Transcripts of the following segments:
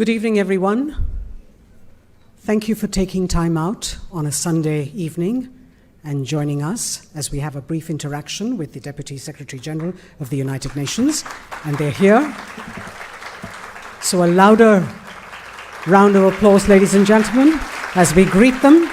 Good evening, everyone. Thank you for taking time out on a Sunday evening and joining us as we have a brief interaction with the Deputy Secretary General of the United Nations, and they're here. So a louder round of applause, ladies and gentlemen, as we greet them.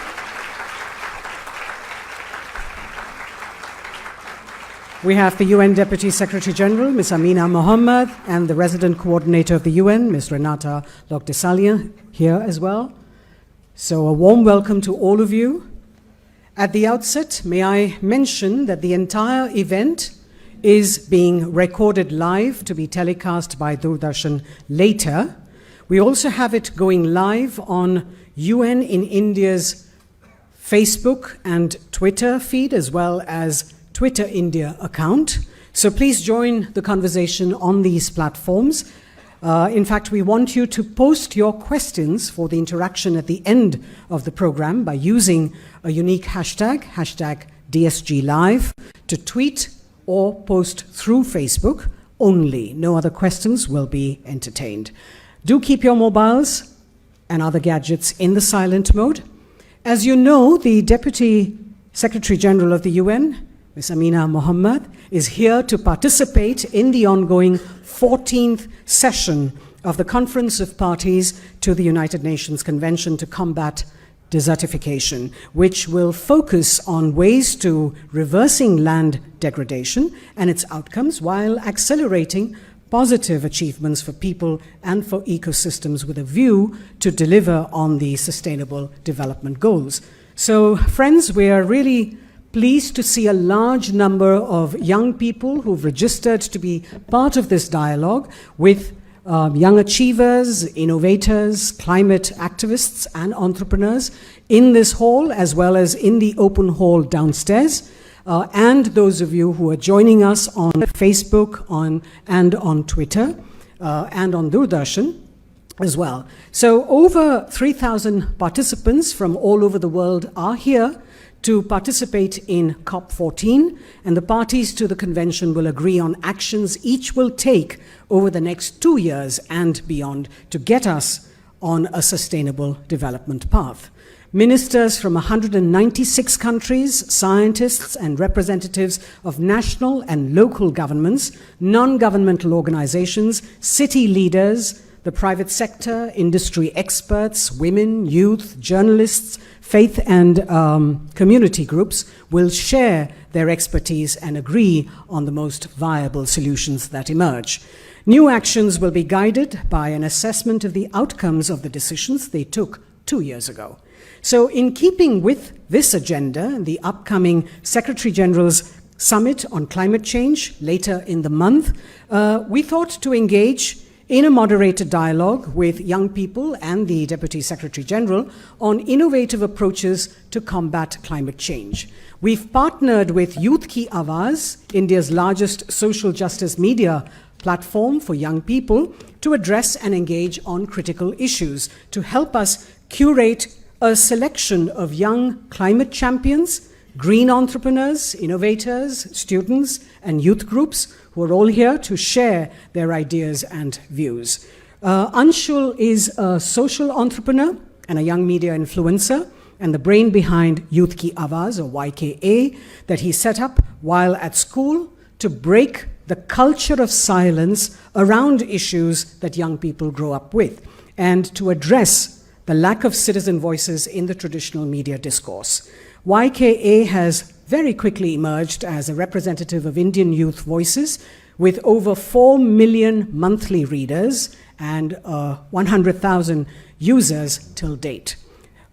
We have the UN Deputy Secretary General, Ms. Amina Mohammed, and the Resident Coordinator of the UN, Ms. Renata Locdesalia, here as well. So a warm welcome to all of you. At the outset, may I mention that the entire event is being recorded live to be telecast by Doordarshan later. We also have it going live on UN in India's Facebook and Twitter feed, as well as Twitter India account. So please join the conversation on these platforms. In fact, we want you to post your questions for the interaction at the end of the program by using a unique hashtag, #DSGLive, to tweet or post through Facebook only. No other questions will be entertained. Do keep your mobiles and other gadgets in the silent mode. As you know, the Deputy Secretary General of the UN, Ms. Amina Mohammed, is here to participate in the ongoing 14th session of the Conference of Parties to the United Nations Convention to Combat Desertification, which will focus on ways to reversing land degradation and its outcomes while accelerating positive achievements for people and for ecosystems with a view to deliver on the Sustainable Development Goals. So, friends, we are really pleased to see a large number of young people who've registered to be part of this dialogue with young achievers, innovators, climate activists, and entrepreneurs in this hall, as well as in the open hall downstairs, and those of you who are joining us on Facebook and on Twitter and on Doordarshan as well. So over 3,000 participants from all over the world are here to participate in COP14, and the parties to the convention will agree on actions each will take over the next 2 years and beyond to get us on a sustainable development path. Ministers from 196 countries, scientists and representatives of national and local governments, non-governmental organizations, city leaders, the private sector, industry experts, women, youth, journalists, faith and community groups will share their expertise and agree on the most viable solutions that emerge. New actions will be guided by an assessment of the outcomes of the decisions they took 2 years ago. So in keeping with this agenda, the upcoming Secretary General's Summit on Climate Change later in the month, we thought to engage in a moderated dialogue with young people and the Deputy Secretary General on innovative approaches to combat climate change. We've partnered with Youth Ki Awaaz, India's largest social justice media platform for young people, to address and engage on critical issues, to help us curate a selection of young climate champions, green entrepreneurs, innovators, students, and youth groups who are all here to share their ideas and views. Anshul is a social entrepreneur and a young media influencer, and the brain behind Youth Ki Awaaz, or YKA, that he set up while at school to break the culture of silence around issues that young people grow up with, and to address the lack of citizen voices in the traditional media discourse. YKA has very quickly emerged as a representative of Indian youth voices with over 4 million monthly readers and 100,000 users till date.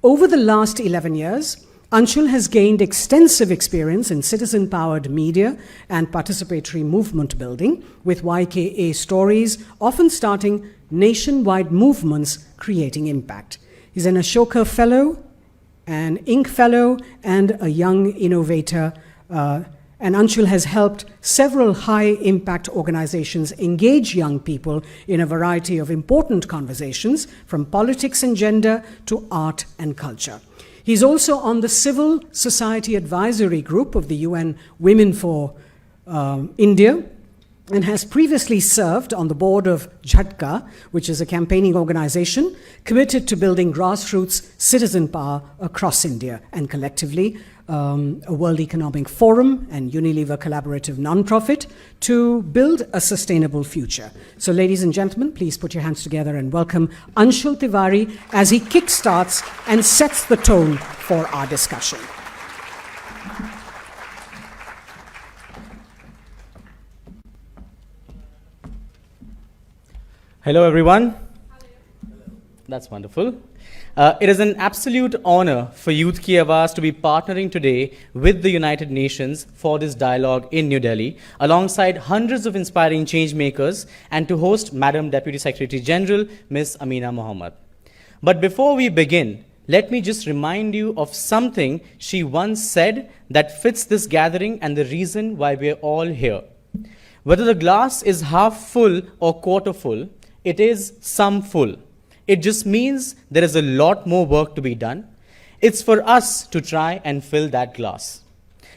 Over the last 11 years, Anshul has gained extensive experience in citizen-powered media and participatory movement building, with YKA stories often starting nationwide movements creating impact. He's an Ashoka Fellow, an Inc. Fellow, and a young innovator. And Anshul has helped several high-impact organizations engage young people in a variety of important conversations, from politics and gender to art and culture. He's also on the Civil Society Advisory Group of the UN Women for India, and has previously served on the board of Jhatka, which is a campaigning organization committed to building grassroots citizen power across India, and collectively a World Economic Forum and Unilever collaborative nonprofit to build a sustainable future. So ladies and gentlemen, please put your hands together and welcome Anshul Tiwari as he kickstarts and sets the tone for our discussion. Hello, everyone. That's wonderful. It is an absolute honor for Youth Ki Awaaz to be partnering today with the United Nations for this dialogue in New Delhi, alongside hundreds of inspiring change makers, and to host Madam Deputy Secretary General, Ms. Amina Mohammed. But before we begin, let me just remind you of something she once said that fits this gathering and the reason why we're all here. Whether the glass is half full or quarter full, it is some full. It just means there is a lot more work to be done. It's for us to try and fill that glass.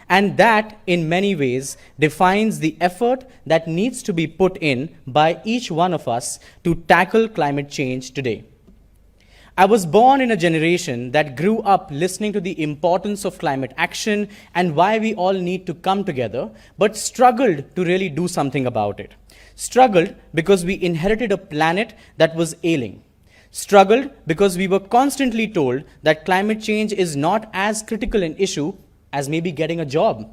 And that, in many ways, defines the effort that needs to be put in by each one of us to tackle climate change today. I was born in a generation that grew up listening to the importance of climate action and why we all need to come together, but struggled to really do something about it. Struggled because we inherited a planet that was ailing. Struggled because we were constantly told that climate change is not as critical an issue as maybe getting a job.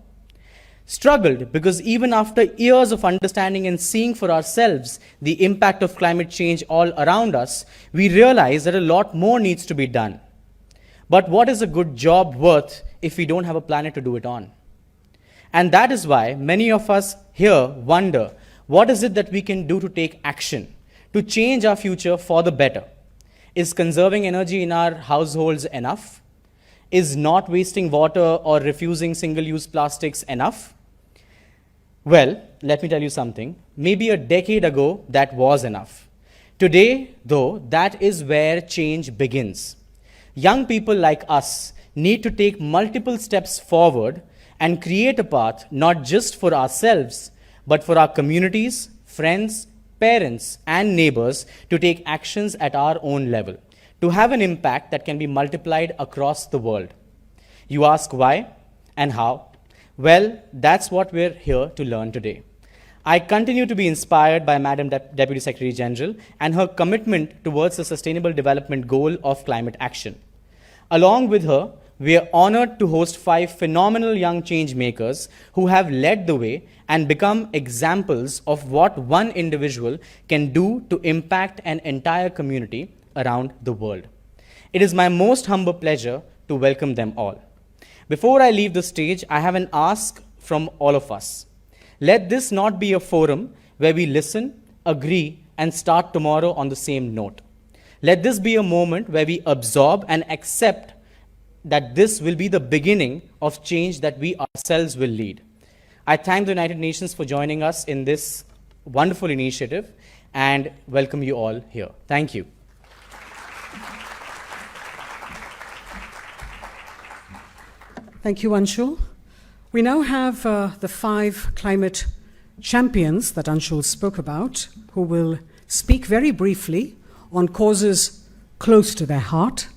Struggled because even after years of understanding and seeing for ourselves the impact of climate change all around us, we realize that a lot more needs to be done. But what is a good job worth if we don't have a planet to do it on? And that is why many of us here wonder, what is it that we can do to take action, to change our future for the better? Is conserving energy in our households enough? Is not wasting water or refusing single-use plastics enough? Well, let me tell you something. Maybe a decade ago, that was enough. Today, though, that is where change begins. Young people like us need to take multiple steps forward and create a path not just for ourselves, but for our communities, friends, parents, and neighbors to take actions at our own level, to have an impact that can be multiplied across the world. You ask why and how? Well, that's what we're here to learn today. I continue to be inspired by Madam Deputy Secretary General and her commitment towards the Sustainable Development Goal of climate action. Along with her, we are honored to host 5 phenomenal young change makers who have led the way and become examples of what one individual can do to impact an entire community around the world. It is my most humble pleasure to welcome them all. Before I leave the stage, I have an ask from all of us. Let this not be a forum where we listen, agree, and start tomorrow on the same note. Let this be a moment where we absorb and accept that this will be the beginning of change that we ourselves will lead. I thank the United Nations for joining us in this wonderful initiative and welcome you all here. Thank you. Thank you, Anshul. We now have the 5 climate champions that Anshul spoke about, who will speak very briefly on causes close to their heart.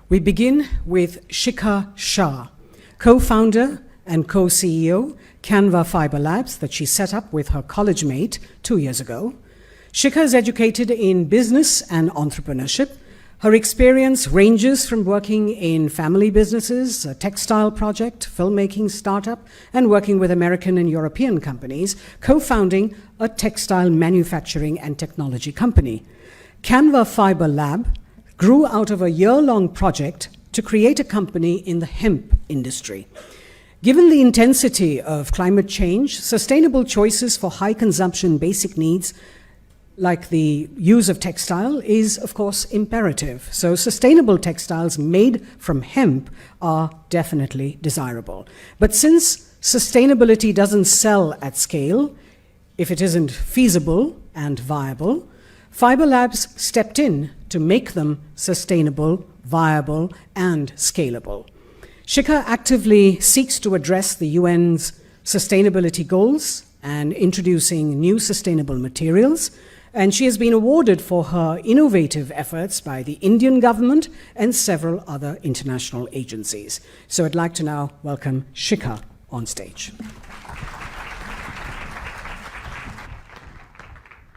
We begin with Shikha Shah, co-founder and co-CEO, Canva Fiber Labs, that she set up with her college mate 2 years ago. Shikha is educated in business and entrepreneurship. Her experience ranges from working in family businesses, a textile project, filmmaking startup, and working with American and European companies, co-founding a textile manufacturing and technology company. Canva Fiber Lab grew out of a year-long project to create a company in the hemp industry. Given the intensity of climate change, sustainable choices for high-consumption basic needs like the use of textile is, of course, imperative. So sustainable textiles made from hemp are definitely desirable. But since sustainability doesn't sell at scale, if it isn't feasible and viable, Fiber Labs stepped in to make them sustainable, viable, and scalable. Shikha actively seeks to address the UN's sustainability goals and introducing new sustainable materials. And she has been awarded for her innovative efforts by the Indian government and several other international agencies. So I'd like to now welcome Shikha on stage.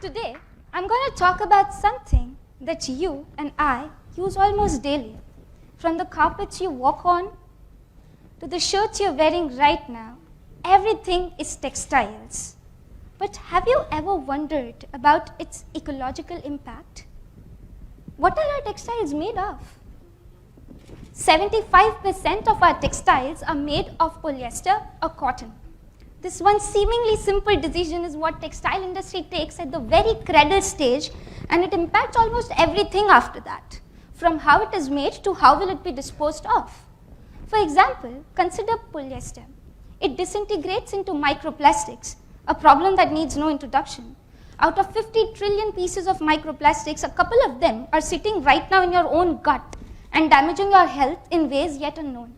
Today, I'm going to talk about something that you and I use almost daily. From the carpets you walk on to the shirts you're wearing right now, everything is textiles. But have you ever wondered about its ecological impact? What are our textiles made of? 75% of our textiles are made of polyester or cotton. This one seemingly simple decision is what textile industry takes at the very cradle stage, and it impacts almost everything after that, from how it is made to how will it be disposed of. For example, consider polyester. It disintegrates into microplastics, a problem that needs no introduction. Out of 50 trillion pieces of microplastics, a couple of them are sitting right now in your own gut and damaging your health in ways yet unknown.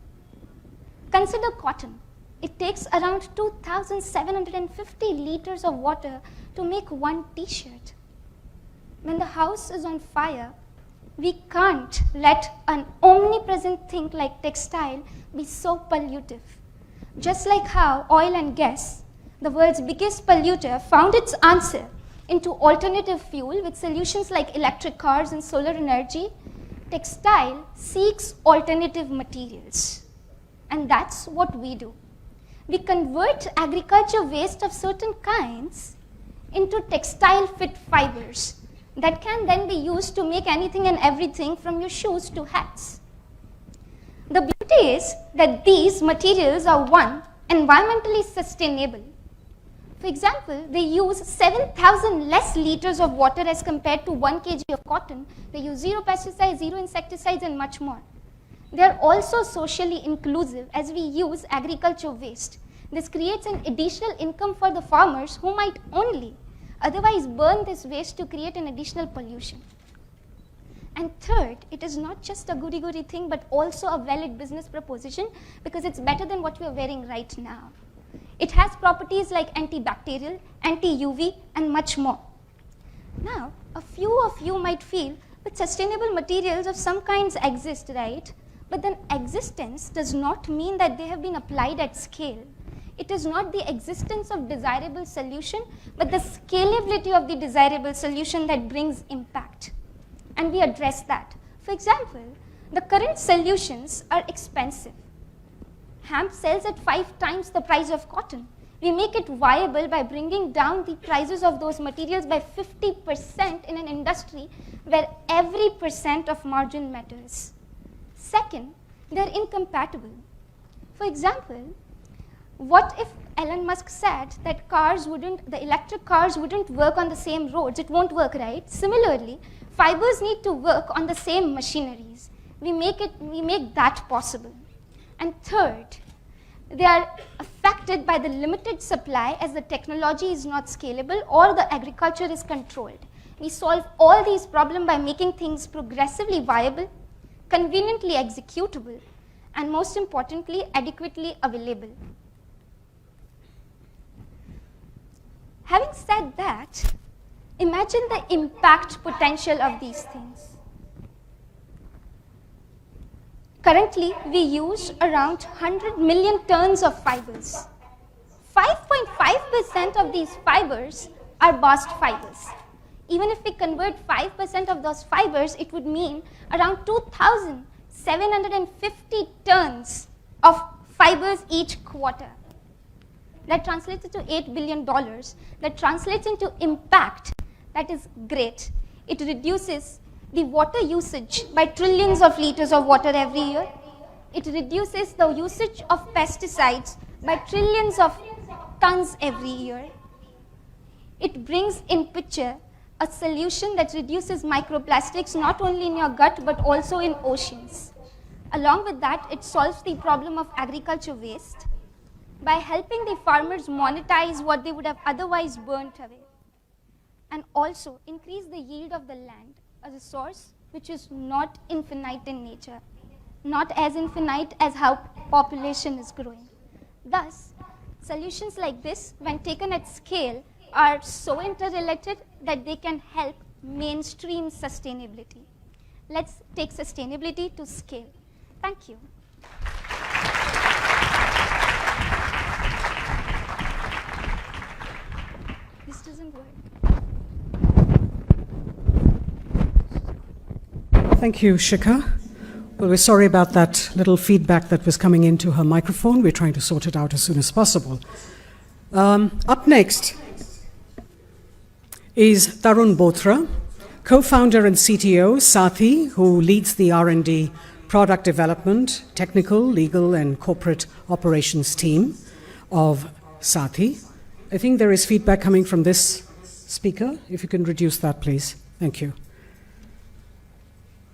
Consider cotton. It takes around 2,750 liters of water to make one t-shirt. When the house is on fire, we can't let an omnipresent thing like textile be so pollutive. Just like how oil and gas, the world's biggest polluter, found its answer into alternative fuel with solutions like electric cars and solar energy, textile seeks alternative materials. And that's what we do. We convert agriculture waste of certain kinds into textile fit fibers that can then be used to make anything and everything from your shoes to hats. The beauty is that these materials are, one, environmentally sustainable. For example, they use 7,000 less liters of water as compared to 1 kg of cotton. They use zero pesticides, zero insecticides, and much more. They are also socially inclusive as we use agriculture waste. This creates an additional income for the farmers who might only otherwise burn this waste to create an additional pollution. And third, it is not just a goody-goody thing, but also a valid business proposition because it's better than what we are wearing right now. It has properties like antibacterial, anti-UV, and much more. Now, a few of you might feel that sustainable materials of some kinds exist, right? But then existence does not mean that they have been applied at scale. It is not the existence of desirable solution, but the scalability of the desirable solution that brings impact. And we address that. For example, the current solutions are expensive. Hemp sells at 5 times the price of cotton. We make it viable by bringing down the prices of those materials by 50% in an industry where every percent of margin matters. Second, they're incompatible. For example, what if Elon Musk said that the electric cars wouldn't work on the same roads? It won't work, right? Similarly, fibers need to work on the same machineries. We make that possible. And third, they are affected by the limited supply as the technology is not scalable or the agriculture is controlled. We solve all these problems by making things progressively viable, conveniently executable, and most importantly, adequately available. Having said that, imagine the impact potential of these things. Currently, we use around 100 million tons of fibers. 5.5% of these fibers are bast fibers. Even if we convert 5% of those fibers, it would mean around 2,750 tons of fibers each quarter. That translates into $8 billion. That translates into impact. That is great. It reduces the water usage by trillions of liters of water every year. It reduces the usage of pesticides by trillions of tons every year. It brings in picture a solution that reduces microplastics not only in your gut but also in oceans. Along with that, it solves the problem of agriculture waste by helping the farmers monetize what they would have otherwise burnt away, and also increase the yield of the land, a resource which is not infinite in nature, not as infinite as how population is growing. Thus, Solutions like this, when taken at scale, are so interrelated that they can help mainstream sustainability. Let's take sustainability to scale. Thank you. This doesn't work. Thank you, Shikha. Well, we're sorry about that little feedback that was coming into her microphone. We're trying to sort it out as soon as possible. Up next is Tarun Bothra, co-founder and CTO, Sathi, who leads the R&D product development, technical, legal, and corporate operations team of Sathi. I think there is feedback coming from this speaker. If you can reduce that, please. Thank you.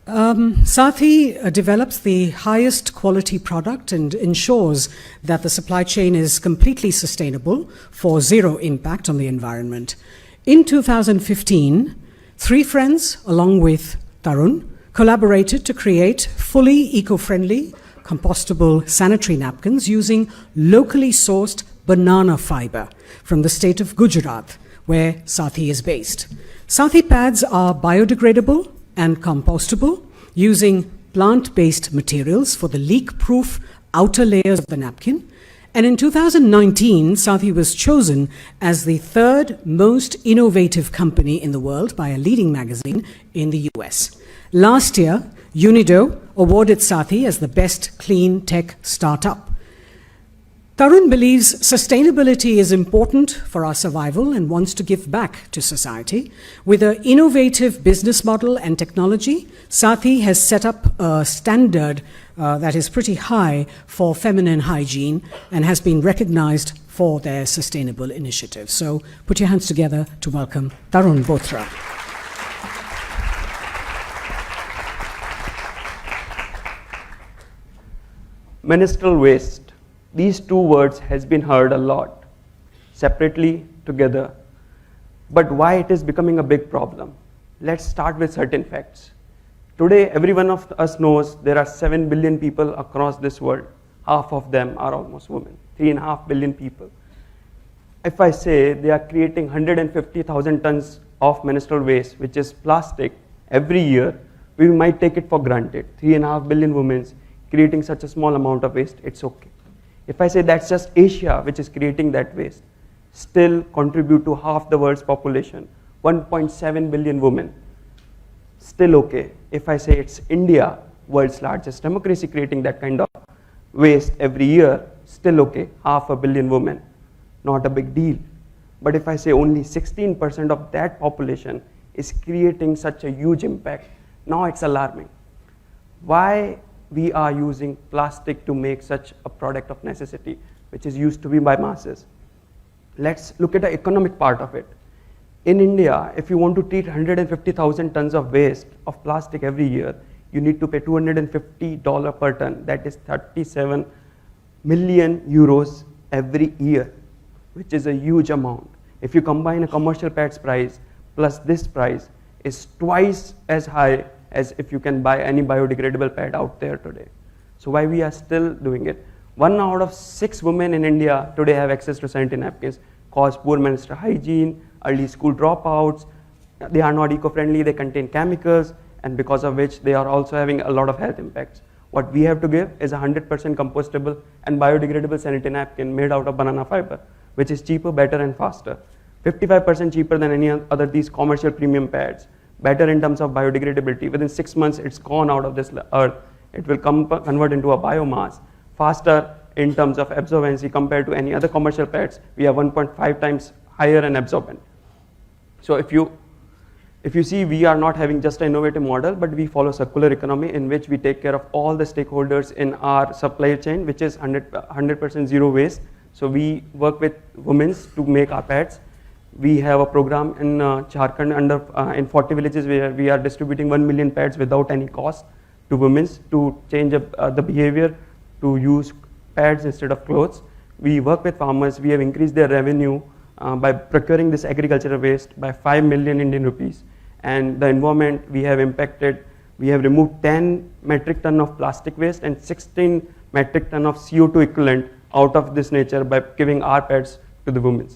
Sathi develops the highest quality product and ensures that the supply chain is completely sustainable for zero impact on the environment. In 2015, three friends, along with Tarun, collaborated to create fully eco-friendly, compostable sanitary napkins using locally sourced banana fiber from the state of Gujarat, where Sathi is based. Sathi pads are biodegradable and compostable using plant-based materials for the leak-proof outer layers of the napkin. And in 2019, Sathi was chosen as the third most innovative company in the world by a leading magazine in the US. Last year, Unido awarded Sathi as the best clean tech startup. Tarun believes sustainability is important for our survival and wants to give back to society. With an innovative business model and technology, Sathi has set up a standard that is pretty high for feminine hygiene and has been recognized for their sustainable initiatives. So put your hands together to welcome Tarun Bothra. Menstrual waste. These two words has been heard a lot, separately, together. But why it is becoming a big problem? Let's start with certain facts. Today, every one of us knows there are 7 billion people across this world. Half of them are almost women, 3.5 billion people. If I say they are creating 150,000 tons of menstrual waste, which is plastic, every year, we might take it for granted. 3.5 billion women creating such a small amount of waste, it's okay. If I say that's just Asia which is creating that waste, still contribute to half the world's population, 1.7 billion women, still okay. If I say it's India, world's largest democracy, creating that kind of waste every year, still okay, 500 million women, not a big deal. But if I say only 16% of that population is creating such a huge impact, now it's alarming. Why we are using plastic to make such a product of necessity, which is used to be by masses? Let's look at the economic part of it. In India, if you want to treat 150,000 tons of waste of plastic every year, you need to pay $250 per ton. That is 37 million euros every year, which is a huge amount. If you combine a commercial pads price plus this price, is twice as high as if you can buy any biodegradable pad out there today. So why we are still doing it? 1 out of 6 women in India today have access to sanitary napkins, cause poor menstrual hygiene, early school dropouts, they are not eco-friendly, they contain chemicals, and because of which they are also having a lot of health impacts. What we have to give is a 100% compostable and biodegradable sanitary napkin made out of banana fiber, which is cheaper, better, and faster. 55% cheaper than any other these commercial premium pads. Better in terms of biodegradability. Within 6 months, it's gone out of this earth. It will convert into a biomass. Faster in terms of absorbency compared to any other commercial pads. We are 1.5 times higher and absorbent. So if you see, we are not having just an innovative model, but we follow circular economy in which we take care of all the stakeholders in our supply chain, which is 100% zero waste. So we work with women to make our pads. We have a program in Jharkhand in 40 villages where we are distributing 1 million pads without any cost to women to change the behavior to use pads instead of clothes. We work with farmers. We have increased their revenue by procuring this agricultural waste by 5 million Indian rupees. And the environment we have impacted, we have removed 10 metric ton of plastic waste and 16 metric ton of CO2 equivalent out of this nature by giving our pets to the women.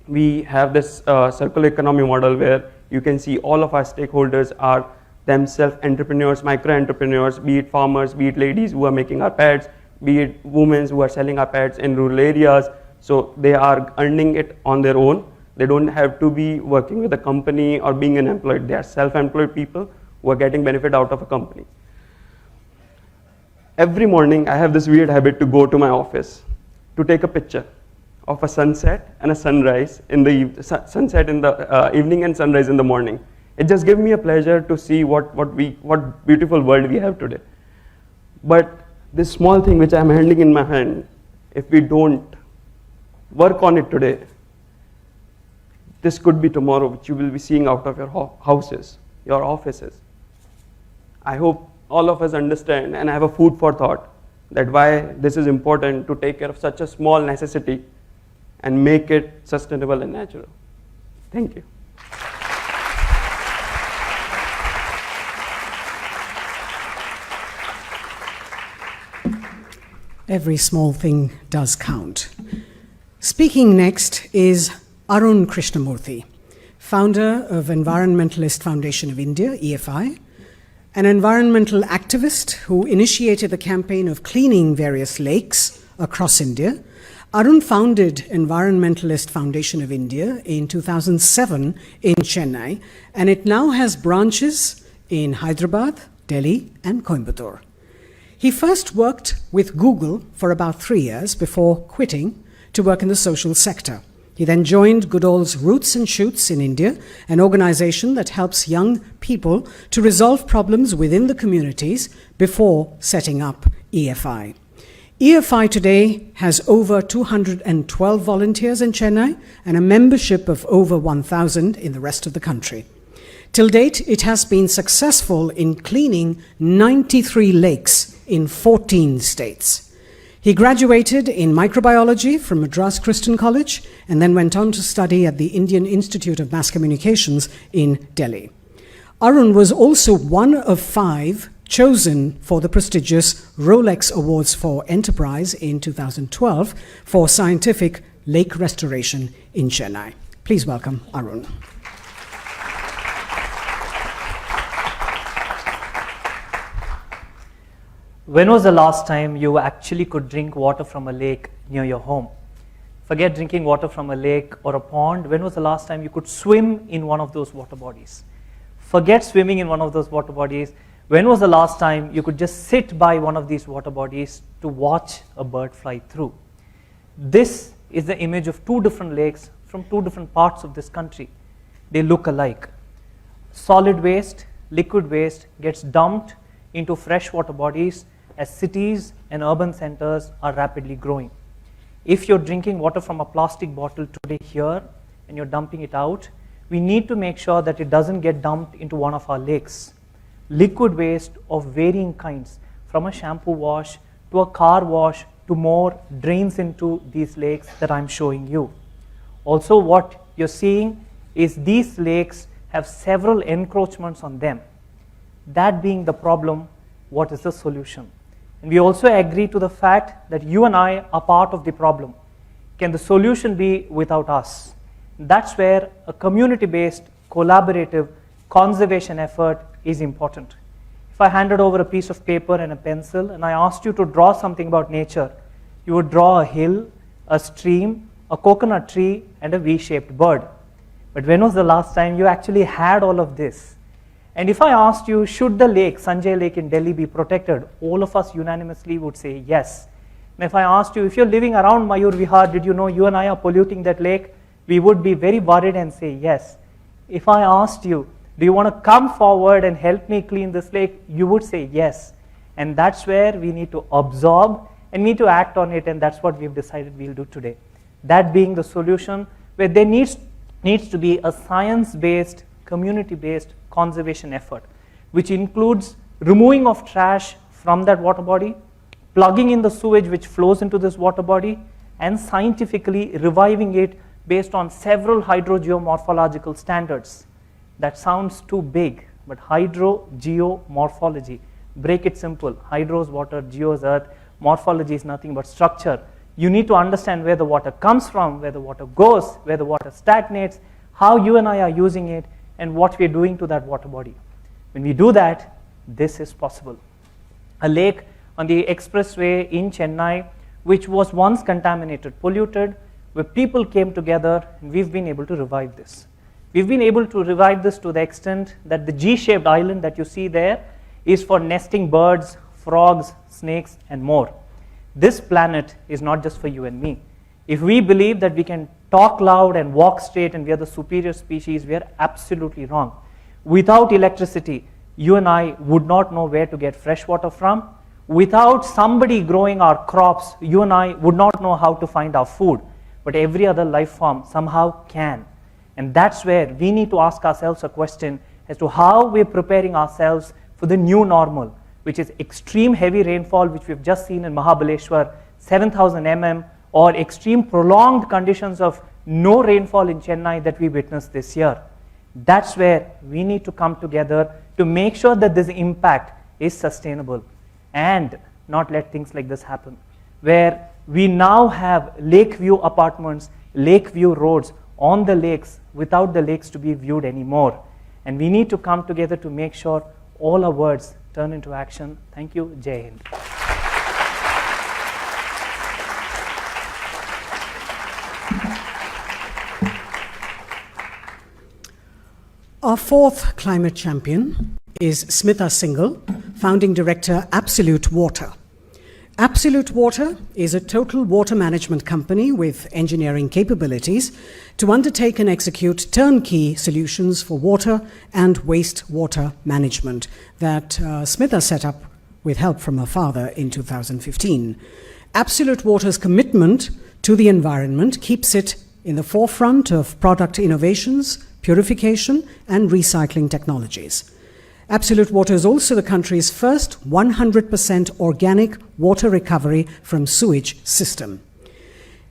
We have this circular economy model where you can see all of our stakeholders are themselves entrepreneurs, micro-entrepreneurs, be it farmers, be it ladies who are making our pets, be it women who are selling our pets in rural areas. So they are earning it on their own. They don't have to be working with a company or being an employee. They are self-employed people who are getting benefit out of a company. Every morning, I have this weird habit to go to my office to take a picture of a sunset and a sunrise in the sunset in the evening and sunrise in the morning. It just gives me a pleasure to see what beautiful world we have today. But this small thing which I'm holding in my hand, if we don't work on it today, this could be tomorrow, which you will be seeing out of your houses, your offices. I hope all of us understand and have a food for thought that why this is important to take care of such a small necessity and make it sustainable and natural. Thank you. Every small thing does count. Speaking next is Arun Krishnamurthy, founder of Environmentalist Foundation of India, EFI, an environmental activist who initiated the campaign of cleaning various lakes across India. Arun founded Environmentalist Foundation of India in 2007 in Chennai, and it now has branches in Hyderabad, Delhi, and Coimbatore. He first worked with Google for about 3 years before quitting to work in the social sector. He then joined Goodall's Roots and Shoots in India, an organization that helps young people to resolve problems within the communities before setting up EFI. EFI today has over 212 volunteers in Chennai and a membership of over 1,000 in the rest of the country. Till date, it has been successful in cleaning 93 lakes in 14 states. He graduated in microbiology from Madras Christian College and then went on to study at the Indian Institute of Mass Communications in Delhi. Arun was also one of 5 chosen for the prestigious Rolex Awards for Enterprise in 2012 for scientific lake restoration in Chennai. Please welcome Arun. When was the last time you actually could drink water from a lake near your home? Forget drinking water from a lake or a pond. When was the last time you could swim in one of those water bodies? Forget swimming in one of those water bodies. When was the last time you could just sit by one of these water bodies to watch a bird fly through? This is the image of 2 different lakes from 2 different parts of this country. They look alike. Solid waste, liquid waste gets dumped into freshwater bodies as cities and urban centers are rapidly growing. If you're drinking water from a plastic bottle today here and you're dumping it out, we need to make sure that it doesn't get dumped into one of our lakes. Liquid waste of varying kinds, from a shampoo wash to a car wash to more, drains into these lakes that I'm showing you. Also, what you're seeing is these lakes have several encroachments on them. That being the problem, what is the solution? And we also agree to the fact that you and I are part of the problem. Can the solution be without us? That's where a community-based, collaborative conservation effort is important. If I handed over a piece of paper and a pencil and I asked you to draw something about nature, you would draw a hill, a stream, a coconut tree, and a V-shaped bird. But when was the last time you actually had all of this? And if I asked you, should the lake, Sanjay Lake in Delhi, be protected? All of us unanimously would say yes. And if I asked you, if you're living around Mayur Vihar, did you know you and I are polluting that lake? We would be very worried and say yes. If I asked you, do you want to come forward and help me clean this lake? You would say yes. And that's where we need to absorb and need to act on it, and that's what we've decided we'll do today. That being the solution, where there needs to be a science-based, community-based conservation effort, which includes removing of trash from that water body, plugging in the sewage which flows into this water body, and scientifically reviving it based on several hydrogeomorphological standards. That sounds too big, but hydrogeomorphology, break it simple. Hydro is water, geo is earth, morphology is nothing but structure. You need to understand where the water comes from, where the water goes, where the water stagnates, how you and I are using it, and what we're doing to that water body. When we do that, this is possible. A lake on the expressway in Chennai, which was once contaminated, polluted, where people came together, and we've been able to revive this. We've been able to revive this to the extent that the G-shaped island that you see there is for nesting birds, frogs, snakes, and more. This planet is not just for you and me. If we believe that we can talk loud and walk straight and we are the superior species, we are absolutely wrong. Without electricity, you and I would not know where to get fresh water from. Without somebody growing our crops, you and I would not know how to find our food. But every other life form somehow can. And that's where we need to ask ourselves a question as to how we're preparing ourselves for the new normal, which is extreme heavy rainfall, which we've just seen in Mahabaleshwar, 7,000 mm, or extreme prolonged conditions of no rainfall in Chennai that we witnessed this year. That's where we need to come together to make sure that this impact is sustainable and not let things like this happen, where we now have lake view apartments, lake view roads on the lakes without the lakes to be viewed anymore. And we need to come together to make sure all our words turn into action. Thank you. Jai Hind. Our fourth climate champion is Smitha Singhal, founding director, Absolute Water. Absolute Water is a total water management company with engineering capabilities to undertake and execute turnkey solutions for water and wastewater management that Smitha set up with help from her father in 2015. Absolute Water's commitment to the environment keeps it in the forefront of product innovations, purification, and recycling technologies. Absolute Water is also the country's first 100% organic water recovery from sewage system.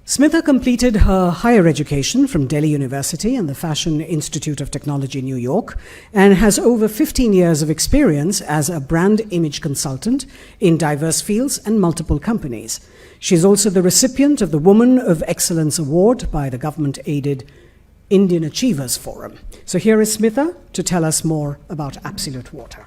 Smitha completed her higher education from Delhi University and the Fashion Institute of Technology, New York, and has over 15 years of experience as a brand image consultant in diverse fields and multiple companies. She is also the recipient of the Woman of Excellence Award by the government-aided Indian Achievers Forum. So here is Smitha to tell us more about Absolute Water.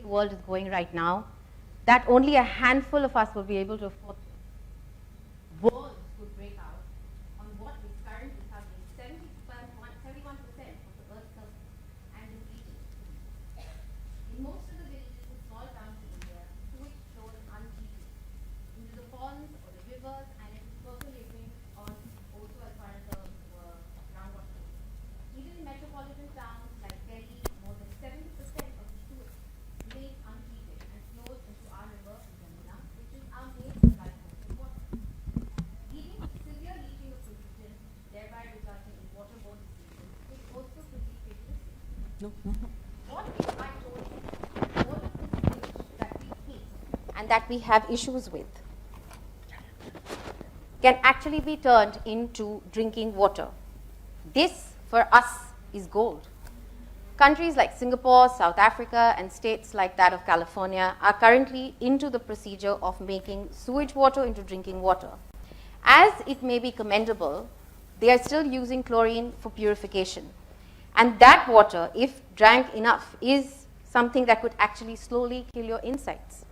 World is going right now, that only a handful of us will be able to afford. Wars could break out on what is currently covering 71% of the Earth's surface and is eating. In most of the villages and small towns in India, sewage flows untreated into the ponds or the rivers, and it is percolating on also as far as the groundwater. Even in metropolitan towns like Delhi, more than 70% of the sewage remains untreated and flows into our river, Yamuna, which is our main supply source of water, leading to severe leaching of pollutants, thereby resulting in waterborne diseases, which also could be fatal. What if I told you all of the sewage that we hate and that we have issues with can actually be turned into drinking water? This, for us, is gold. Countries like Singapore, South Africa, and states like that of California are currently into the procedure of making sewage water into drinking water. As it may be commendable, they are still using chlorine for purification. And that water, if drank enough, is something that could actually slowly kill your insides.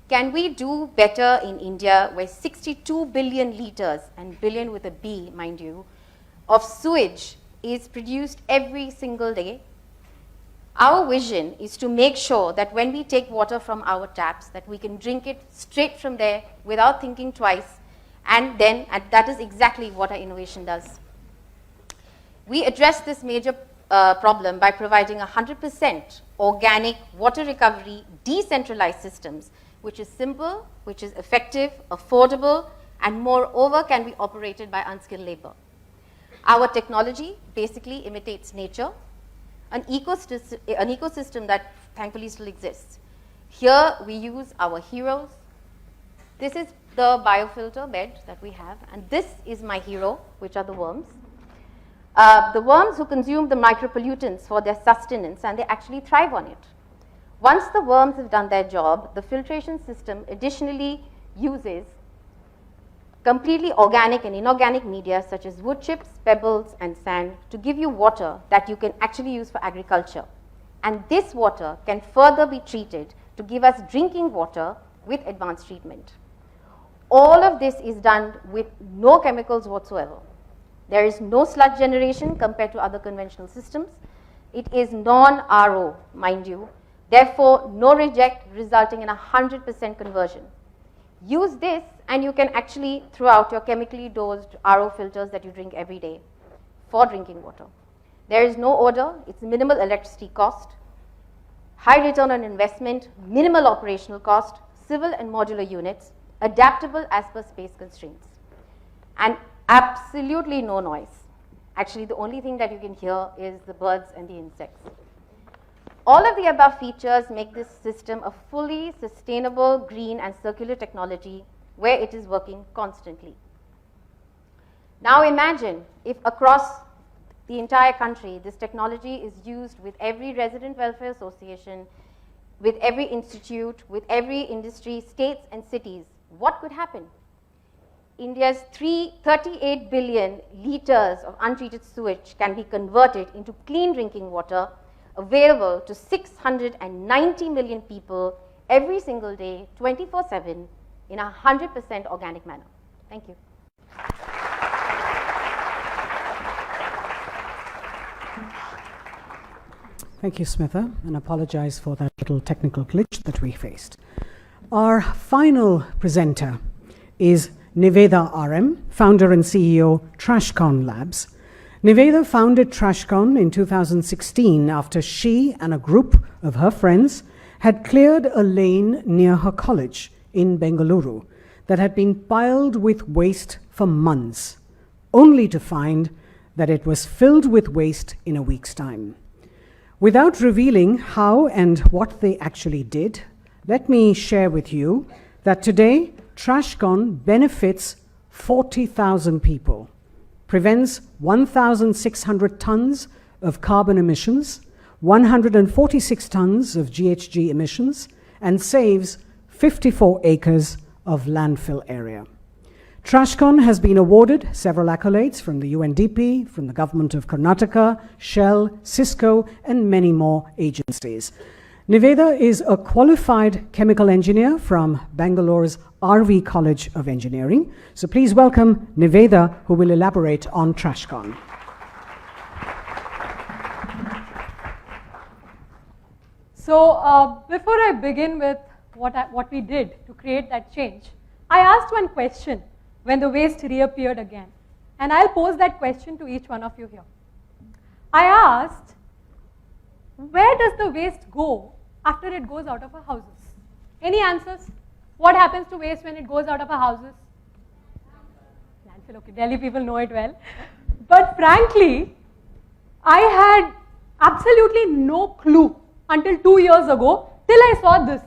Can we do better in India, where 62 billion liters, and billion with a B, mind you, of sewage is produced every single day? Our vision is to make sure that when we take water from our taps, that we can drink it straight from there without thinking twice, and that is exactly what our innovation does. We address this major problem by providing 100% organic water recovery decentralized systems which is simple, which is effective, affordable, and moreover can be operated by unskilled labor. Our technology basically imitates nature, an ecosystem that thankfully still exists. Here we use our heroes. This is the biofilter bed that we have, and this is my hero, which are the worms. The worms who consume the micropollutants for their sustenance, and they actually thrive on it. Once the worms have done their job, the filtration system additionally uses completely organic and inorganic media such as wood chips, pebbles, and sand to give you water that you can actually use for agriculture. And this water can further be treated to give us drinking water with advanced treatment. All of this is done with no chemicals whatsoever. There is no sludge generation compared to other conventional systems. It is non-RO, mind you. Therefore, no reject, resulting in 100% conversion. Use this and you can actually throw out your chemically dosed RO filters that you drink every day for drinking water. There is no odor, it's minimal electricity cost, high return on investment, minimal operational cost, civil and modular units, adaptable as per space constraints, and absolutely no noise. Actually, the only thing that you can hear is the birds and the insects. All of the above features make this system a fully sustainable, green, and circular technology where it is working constantly. Now imagine if across the entire country this technology is used with every resident welfare association, with every institute, with every industry, states and cities. What could happen? India's 38 billion liters of untreated sewage can be converted into clean drinking water available to 690 million people every single day, 24/7, in a 100% organic manner. Thank you. Thank you, Smitha, and apologize for that little technical glitch that we faced. Our final presenter is Niveda RM, founder and CEO, TrashCon Labs. Niveda founded TrashCon in 2016 after she and a group of her friends had cleared a lane near her college in Bengaluru that had been piled with waste for months, only to find that it was filled with waste in a week's time. Without revealing how and what they actually did, let me share with you that today TrashCon benefits 40,000 people, prevents 1,600 tons of carbon emissions, 146 tons of GHG emissions, and saves 54 acres of landfill area. TrashCon has been awarded several accolades from the UNDP, from the government of Karnataka, Shell, Cisco, and many more agencies. Niveda is a qualified chemical engineer from Bangalore's RV College of Engineering. So please welcome Niveda, who will elaborate on TrashCon. So before I begin with what we did to create that change, I asked one question when the waste reappeared again. And I'll pose that question to each one of you here. I asked, where does the waste go after it goes out of our houses? Any answers? What happens to waste when it goes out of our houses? Landfill, okay, Delhi people know it well. But frankly, I had absolutely no clue until 2 years ago, till I saw this.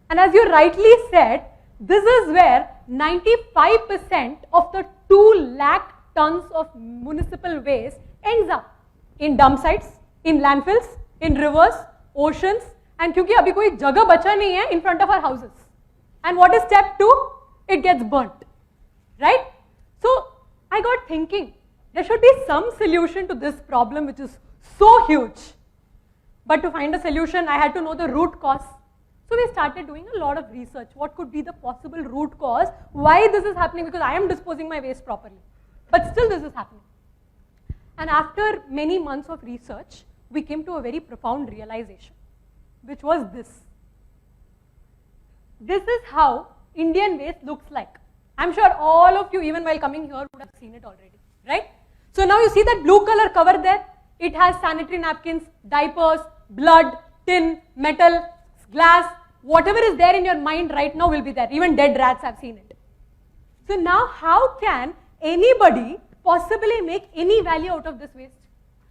And as you rightly said, this is where 95% of the 2 lakh tons of municipal waste ends up in dump sites, in landfills, in rivers, oceans, and क्योंकि अभी कोई जगह बचा नहीं है in front of our houses. And what is step 2? It gets burnt, right? So I got thinking, there should be some solution to this problem which is so huge. But to find a solution, I had to know the root cause. So we started doing a lot of research. What could be the possible root cause? Why this is happening? Because I am disposing my waste properly. But still this is happening. And after many months of research, we came to a very profound realization, which was this. This is how Indian waste looks like. I'm sure all of you, even while coming here, would have seen it already, right? So now you see that blue color cover there? It has sanitary napkins, diapers, blood, tin, metal, glass, whatever is there in your mind right now will be there. Even dead rats have seen it. So now how can anybody possibly make any value out of this waste?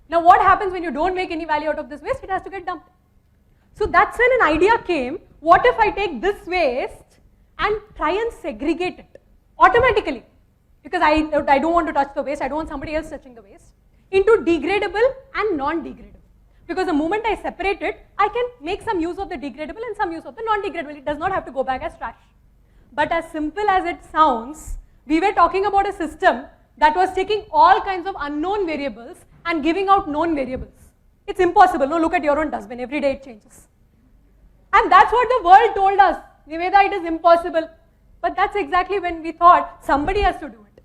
Now what happens when you don't make any value out of this waste? It has to get dumped. So that's when an idea came, what if I take this waste and try and segregate it automatically? Because I don't want to touch the waste, I don't want somebody else touching the waste, into degradable and non-degradable. Because the moment I separate it, I can make some use of the degradable and some use of the non-degradable. It does not have to go back as trash. But as simple as it sounds, we were talking about a system that was taking all kinds of unknown variables and giving out known variables. It's impossible. No, look at your own dustbin. Every day it changes. And that's what the world told us. Niveda, it is impossible. But that's exactly when we thought somebody has to do it.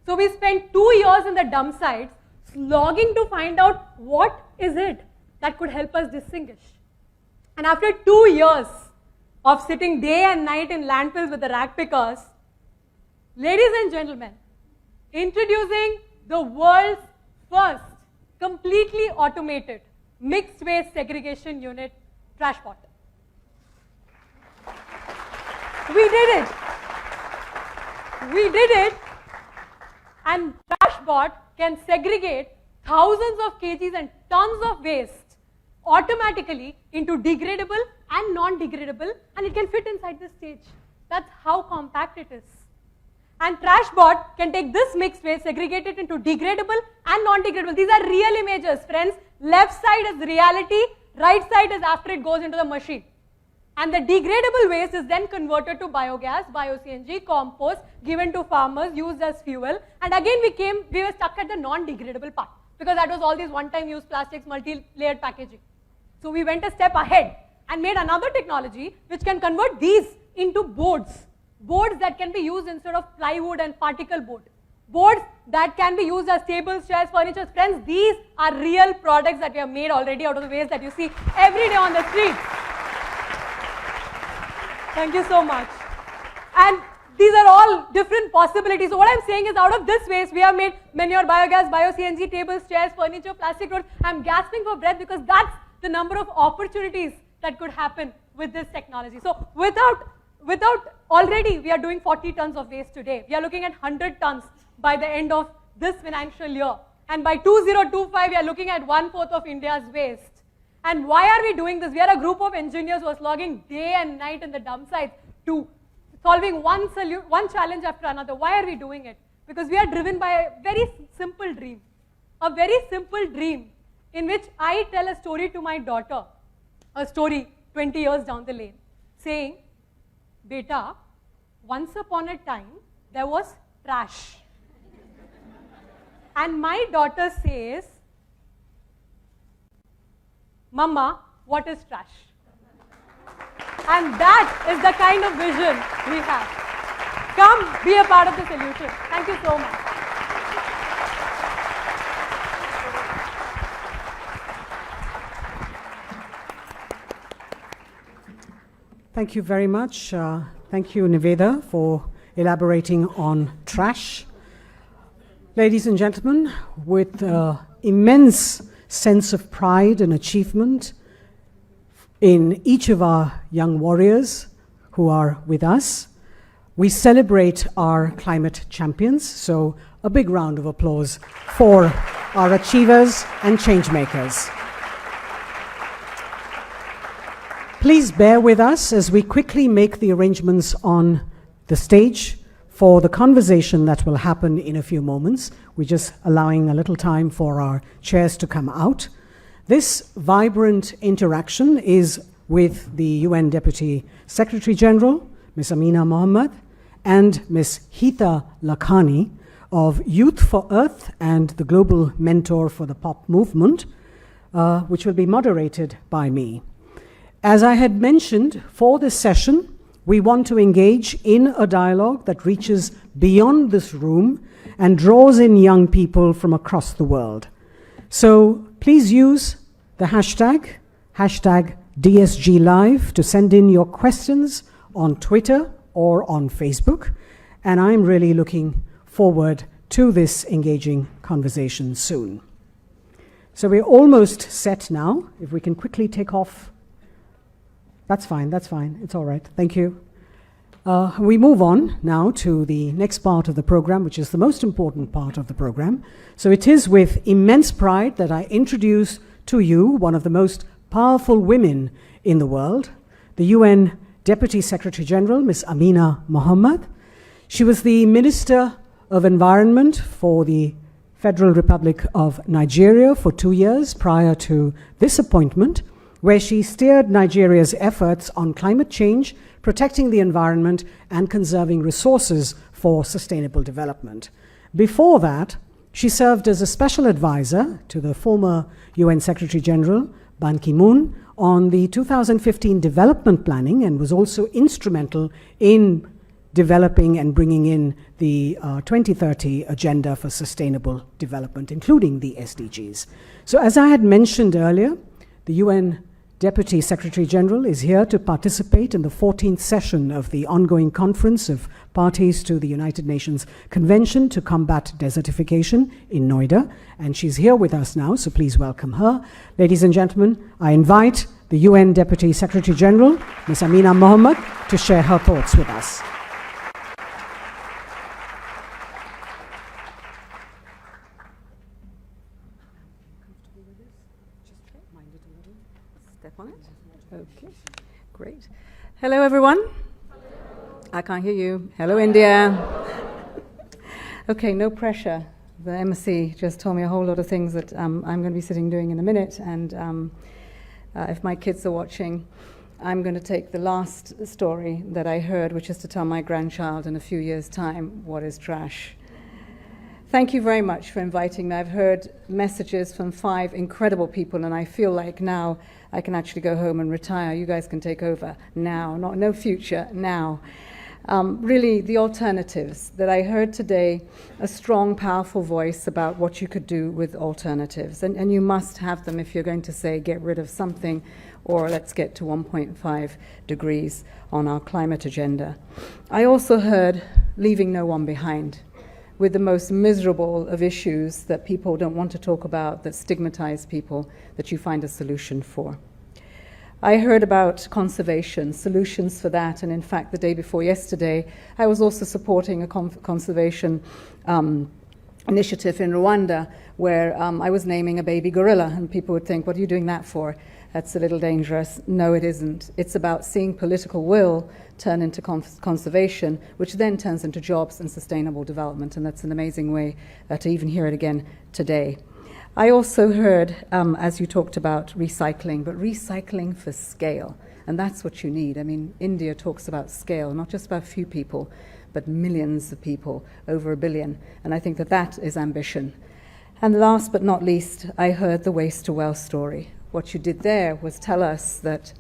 So we spent 2 years in the dump sites slogging to find out what is it that could help us distinguish. And after 2 years of sitting day and night in landfills with the rag pickers, ladies and gentlemen, introducing the world's first completely automated mixed waste segregation unit, TrashBot. We did it. We did it, and TrashBot can segregate thousands of kgs and tons of waste automatically into degradable and non-degradable, and it can fit inside the stage. That's how compact it is. And TrashBot can take this mixed waste, segregate it into degradable and non-degradable. These are real images, friends. Left side is reality, right side is after it goes into the machine. And the degradable waste is then converted to biogas, bio-CNG, compost, given to farmers, used as fuel. And again we were stuck at the non-degradable part, because that was all these one-time use plastics, multi-layered packaging. So we went a step ahead and made another technology which can convert these into boards. Boards that can be used instead of plywood and particle board. Boards that can be used as tables, chairs, furniture. Friends, these are real products that we have made already out of the waste that you see every day on the street. Thank you so much. And these are all different possibilities. So what I'm saying is, out of this waste, we have made manure, biogas, bio-CNG, tables, chairs, furniture, plastic roads. I'm gasping for breath because that's the number of opportunities that could happen with this technology. So without already we are doing 40 tons of waste today. We are looking at 100 tons by the end of this financial year. And by 2025, we are looking at 1/4 of India's waste. And why are we doing this? We are a group of engineers who are slogging day and night in the dump sites to solving one challenge after another. Why are we doing it? Because we are driven by a very simple dream. A very simple dream in which I tell a story to my daughter, a story 20 years down the lane, saying, Beta, once upon a time, there was trash. And my daughter says, Mama, what is trash? And that is the kind of vision we have. Come be a part of the solution. Thank you so much. Thank you very much. Thank you, Niveda, for elaborating on trash. Ladies and gentlemen, with immense sense of pride and achievement in each of our young warriors who are with us, we celebrate our climate champions. So a big round of applause for our achievers and change makers. Please bear with us as we quickly make the arrangements on the stage for the conversation that will happen in a few moments. We're just allowing a little time for our chairs to come out. This vibrant interaction is with the UN Deputy Secretary General, Ms. Amina Mohammed, and Ms. Hita Lakhani of Youth for Earth and the Global Mentor for the Pop Movement, which will be moderated by me. As I had mentioned, for this session, we want to engage in a dialogue that reaches beyond this room and draws in young people from across the world. So please use the hashtag DSG Live to send in your questions on Twitter or on Facebook. And I'm really looking forward to this engaging conversation soon. So we're almost set now. If we can quickly take off That's fine, that's fine. It's all right. Thank you. We move on now to the next part of the program, which is the most important part of the program. So it is with immense pride that I introduce to you one of the most powerful women in the world, the UN Deputy Secretary General, Ms. Amina Mohammed. She was the Minister of Environment for the Federal Republic of Nigeria for 2 years prior to this appointment, where she steered Nigeria's efforts on climate change, protecting the environment, and conserving resources for sustainable development. Before that, she served as a special advisor to the former UN Secretary General, Ban Ki-moon, on the 2015 development planning, and was also instrumental in developing and bringing in the 2030 Agenda for Sustainable Development, including the SDGs. So as I had mentioned earlier, the UN Deputy Secretary General is here to participate in the 14th session of the ongoing conference of parties to the United Nations Convention to Combat Desertification in Noida, and she's here with us now, so please welcome her. Ladies and gentlemen, I invite the UN Deputy Secretary General, Ms. Amina Mohammed, to share her thoughts with us. On it? Okay, great. Hello, everyone. I can't hear you. Hello, India. Okay, no pressure. The embassy just told me a whole lot of things that I'm going to be sitting doing in a minute, and if my kids are watching, I'm going to take the last story that I heard, which is to tell my grandchild in a few years' time what is trash. Thank you very much for inviting me. I've heard messages from 5 incredible people, and I feel like now I can actually go home and retire. You guys can take over now, no future, now. Really, the alternatives that I heard today, a strong, powerful voice about what you could do with alternatives. And you must have them if you're going to say, get rid of something, or let's get to 1.5 degrees on our climate agenda. I also heard leaving no one behind, with the most miserable of issues that people don't want to talk about, that stigmatize people, that you find a solution for. I heard about conservation, solutions for that, and in fact, the day before yesterday, I was also supporting a conservation initiative in Rwanda, where I was naming a baby gorilla, and people would think, what are you doing that for? That's a little dangerous. No, it isn't. It's about seeing political will turn into conservation, which then turns into jobs and sustainable development, and that's an amazing way to even hear it again today. I also heard, as you talked about recycling, but recycling for scale, and that's what you need. I mean, India talks about scale, not just about a few people, but millions of people, over 1 billion, and I think that that is ambition. And last but not least, I heard the waste to wealth story. What you did there was tell us that,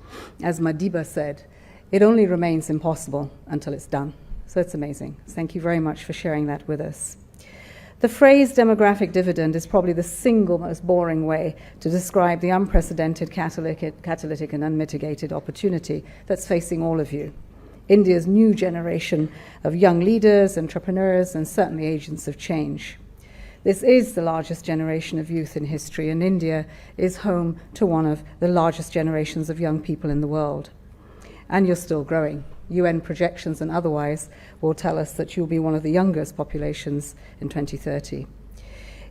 as Madiba said, it only remains impossible until it's done. So it's amazing. Thank you very much for sharing that with us. The phrase demographic dividend is probably the single most boring way to describe the unprecedented catalytic and unmitigated opportunity that's facing all of you. India's new generation of young leaders, entrepreneurs, and certainly agents of change. This is the largest generation of youth in history, and India is home to one of the largest generations of young people in the world. And you're still growing. UN projections and otherwise will tell us that you'll be one of the youngest populations in 2030.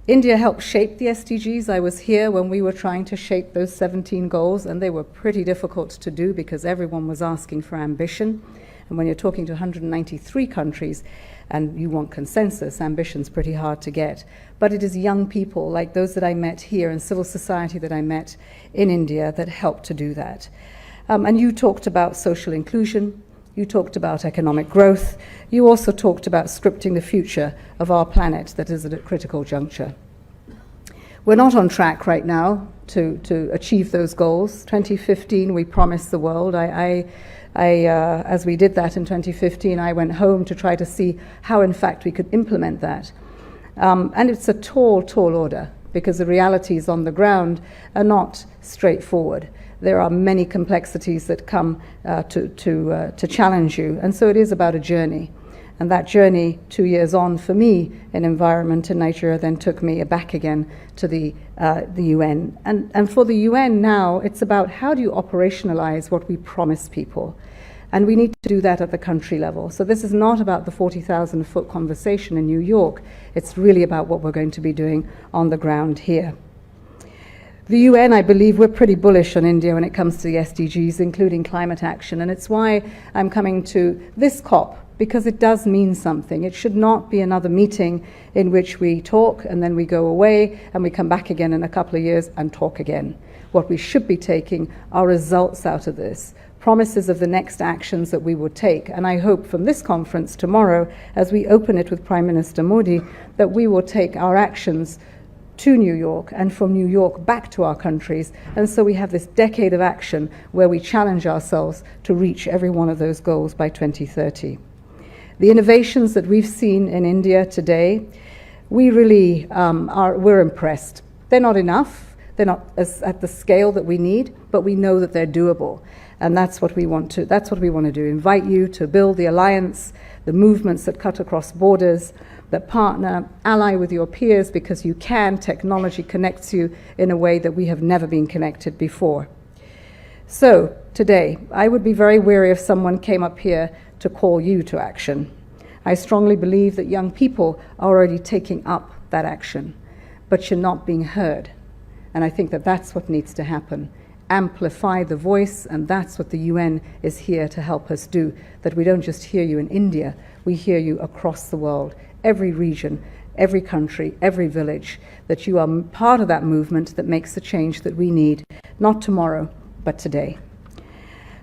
India helped shape the SDGs. I was here when we were trying to shape those 17 goals, and they were pretty difficult to do because everyone was asking for ambition. And when you're talking to 193 countries and you want consensus, ambition's pretty hard to get. But it is young people like those that I met here and civil society that I met in India that helped to do that. And you talked about social inclusion, you talked about economic growth, you also talked about scripting the future of our planet that is at a critical juncture. We're not on track right now to achieve those goals. 2015, we promised the world. As we did that in 2015, I went home to try to see how, in fact, we could implement that. And it's a tall, tall order because the realities on the ground are not straightforward. There are many complexities that come to challenge you, and so it is about a journey. And that journey, 2 years on for me in environment in Nigeria, then took me back again to the the UN. And for the UN now, it's about how do you operationalize what we promise people? And we need to do that at the country level. So this is not about the 40,000-foot conversation in New York. It's really about what we're going to be doing on the ground here. The UN, I believe, we're pretty bullish on India when it comes to the SDGs, including climate action. And it's why I'm coming to this COP, because it does mean something. It should not be another meeting in which we talk and then we go away and we come back again in a couple of years and talk again. What we should be taking are results out of this, promises of the next actions that we would take. And I hope from this conference tomorrow, as we open it with Prime Minister Modi, that we will take our actions to New York and from New York back to our countries. And so we have this decade of action where we challenge ourselves to reach every one of those goals by 2030. The innovations that we've seen in India today, we really we're impressed. They're not enough. They're not at the scale that we need, but we know that they're doable. And that's what we want to do. Invite you to build the alliance, the movements that cut across borders, that partner, ally with your peers, because you can. Technology connects you in a way that we have never been connected before. So today, I would be very weary if someone came up here to call you to action. I strongly believe that young people are already taking up that action, but you're not being heard. And I think that that's what needs to happen. Amplify the voice, and that's what the UN is here to help us do, that we don't just hear you in India, we hear you across the world, every region, every country, every village, that you are part of that movement that makes the change that we need, not tomorrow, but today.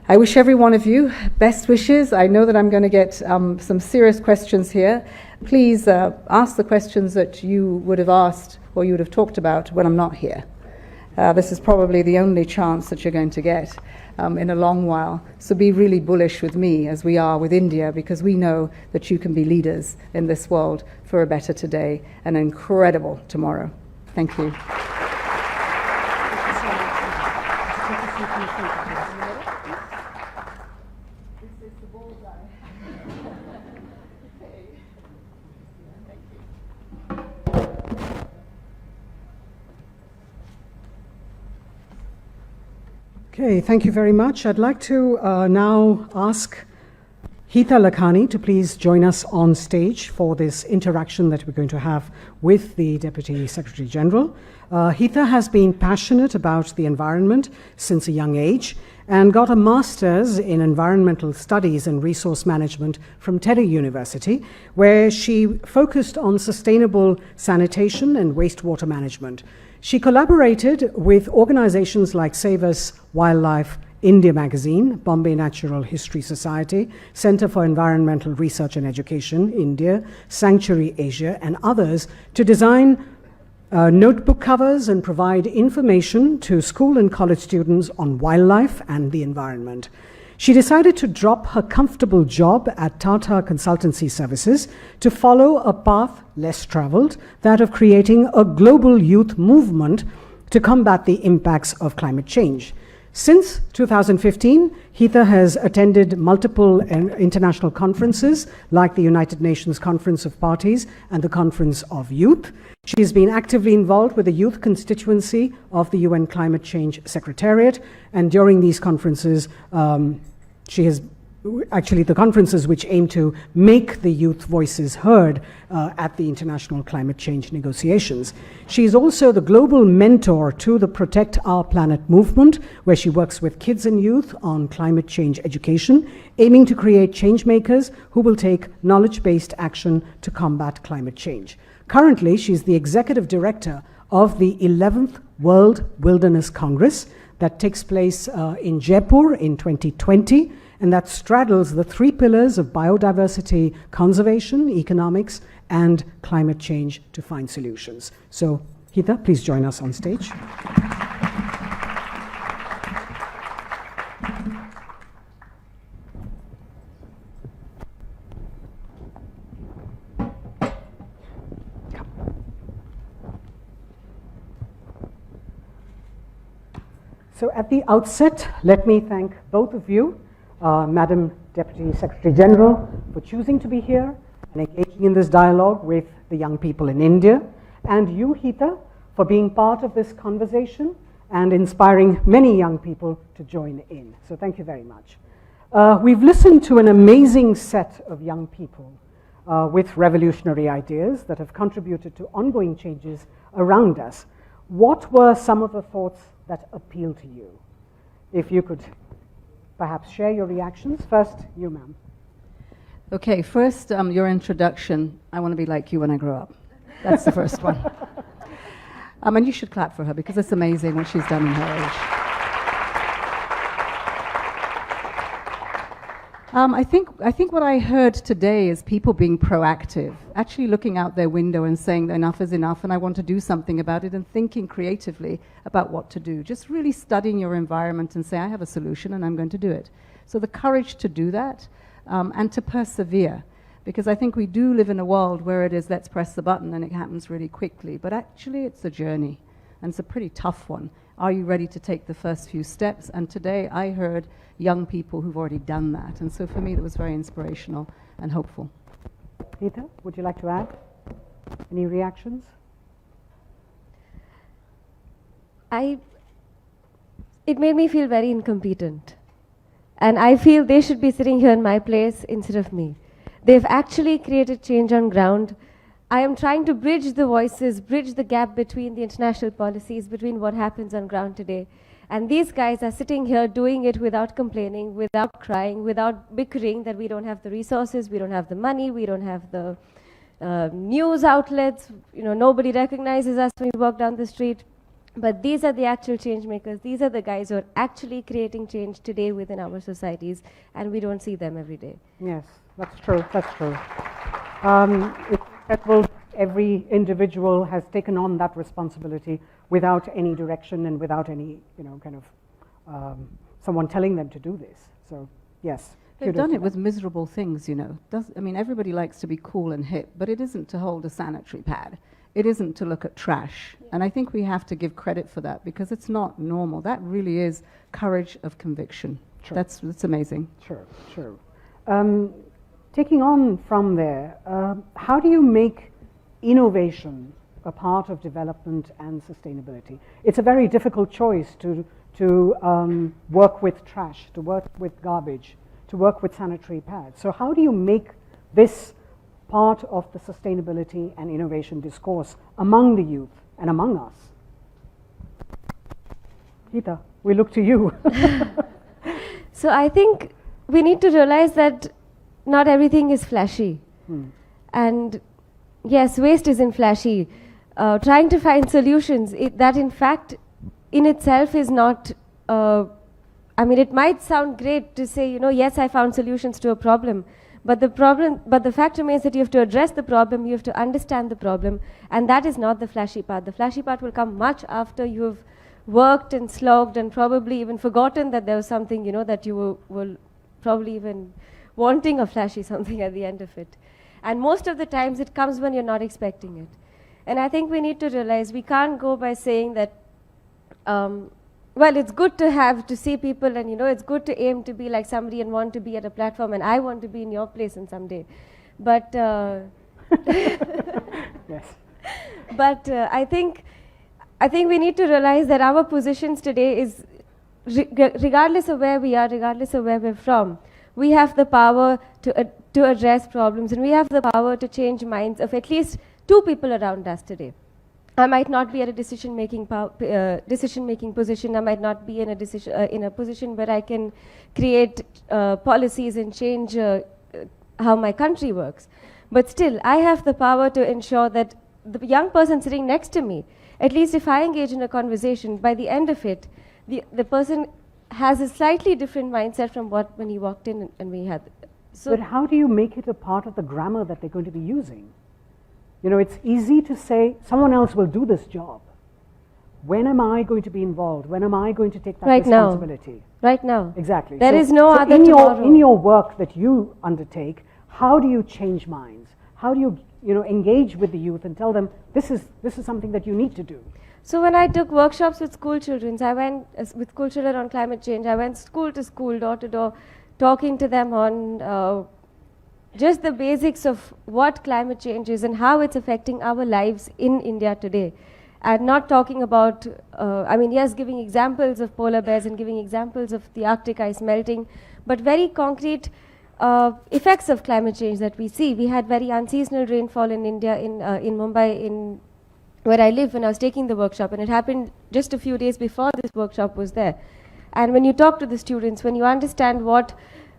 I wish every one of you best wishes. I know that I'm going to get some serious questions here. Please ask the questions that you would have asked or you would have talked about when I'm not here. This is probably the only chance that you're going to get in a long while. So be really bullish with me as we are with India, because we know that you can be leaders in this world for a better today and an incredible tomorrow. Thank you. Okay, thank you very much. I'd like to now ask Hita Lakhani to please join us on stage for this interaction that we're going to have with the Deputy Secretary General. Hita has been passionate about the environment since a young age and got a master's in environmental studies and resource management from Teddy University, where she focused on sustainable sanitation and wastewater management. She collaborated with organizations like Save Us Wildlife India Magazine, Bombay Natural History Society, Center for Environmental Research and Education, India, Sanctuary Asia, and others to design notebook covers and provide information to school and college students on wildlife and the environment. She decided to drop her comfortable job at Tata Consultancy Services to follow a path less traveled, that of creating a global youth movement to combat the impacts of climate change. Since 2015, Hita has attended multiple international conferences like the United Nations Conference of Parties and the Conference of Youth. She has been actively involved with the youth constituency of the UN Climate Change Secretariat, and during these conferences, she has actually the conferences which aim to make the youth voices heard at the international climate change negotiations. She is also the global mentor to the Protect Our Planet movement, where she works with kids and youth on climate change education, aiming to create change makers who will take knowledge-based action to combat climate change. Currently, she's the executive director of the 11th World Wilderness Congress that takes place in Jaipur in 2020, and that straddles the three pillars of biodiversity conservation, economics, and climate change to find solutions. So, Hita, please join us on stage. So at the outset, let me thank both of you, Madam Deputy Secretary General, for choosing to be here and engaging in this dialogue with the young people in India, and you, Hita, for being part of this conversation and inspiring many young people to join in. So thank you very much. We've listened to an amazing set of young people with revolutionary ideas that have contributed to ongoing changes around us. What were some of the thoughts that appealed to you? If you could perhaps share your reactions. First, you, ma'am. Okay, first, your introduction. I want to be like you when I grow up. That's the first one. And you should clap for her because it's amazing what she's done in her age. I think what I heard today is people being proactive, actually looking out their window and saying that enough is enough and I want to do something about it, and thinking creatively about what to do. Just really studying your environment and say, I have a solution and I'm going to do it. So the courage to do that and to persevere. Because I think we do live in a world where it is, let's press the button and it happens really quickly. But actually it's a journey, and it's a pretty tough one. Are you ready to take the first few steps? And today I heard young people who've already done that. And so for me, that was very inspirational and hopeful. Rita, would you like to add any reactions? It made me feel very incompetent. And I feel they should be sitting here in my place instead of me. They've actually created change on ground. I am trying to bridge the voices, bridge the gap between the international policies, between what happens on ground today. And these guys are sitting here doing it without complaining, without crying, without bickering that we don't have the resources, we don't have the money, we don't have the news outlets, nobody recognizes us when we walk down the street. But these are the actual change makers. These are the guys who are actually creating change today within our societies, and we don't see them every day. Yes, that's true, that's true. Every individual has taken on that responsibility without any direction and without any, someone telling them to do this. So, yes. They've done it with miserable things, everybody likes to be cool and hip, but it isn't to hold a sanitary pad. It isn't to look at trash. Yeah. And I think we have to give credit for that because it's not normal. That really is courage of conviction. Sure. That's amazing. Sure. Taking on from there, how do you make innovation a part of development and sustainability? It's a very difficult choice to work with trash, to work with garbage, to work with sanitary pads. So how do you make this part of the sustainability and innovation discourse among the youth and among us? Geeta, we look to you. So I think we need to realize that not everything is flashy. And yes, waste isn't flashy. Trying to find solutions, that in fact in itself is not, it might sound great to say, yes, I found solutions to a problem. But the fact remains that you have to address the problem, you have to understand the problem, and that is not the flashy part. The flashy part will come much after you have worked and slogged and probably even forgotten that there was something, that you were probably even wanting a flashy something at the end of it. And most of the times it comes when you're not expecting it. And I think we need to realize we can't go by saying that, it's good to see people and, it's good to aim to be like somebody and want to be at a platform, and I want to be in your place in someday. But, yes. But I think we need to realize that our positions today is, regardless of where we are, regardless of where we're from, we have the power to address problems, and we have the power to change minds of at least 2 people around us today. I might not be at a decision-making position. I might not be in a position where I can create policies and change how my country works. But still, I have the power to ensure that the young person sitting next to me, at least if I engage in a conversation, by the end of it, the person has a slightly different mindset from when he walked in and we had. So but how do you make it a part of the grammar that they're going to be using? It's easy to say, someone else will do this job. When am I going to be involved? When am I going to take that responsibility? Right now. Exactly. There is no other tomorrow. In your work that you undertake, how do you change minds? How do you, engage with the youth and tell them, this is something that you need to do? So when I took workshops with school children, I went with school children on climate change. I went school to school, door to door, talking to them on just the basics of what climate change is and how it's affecting our lives in India today. and not talking about, yes, giving examples of polar bears and giving examples of the Arctic ice melting, but very concrete effects of climate change that we see. We had very unseasonal rainfall in India, in Mumbai, where I live, when I was taking the workshop, and it happened just a few days before this workshop was there. And when you talk to the students, when you understand what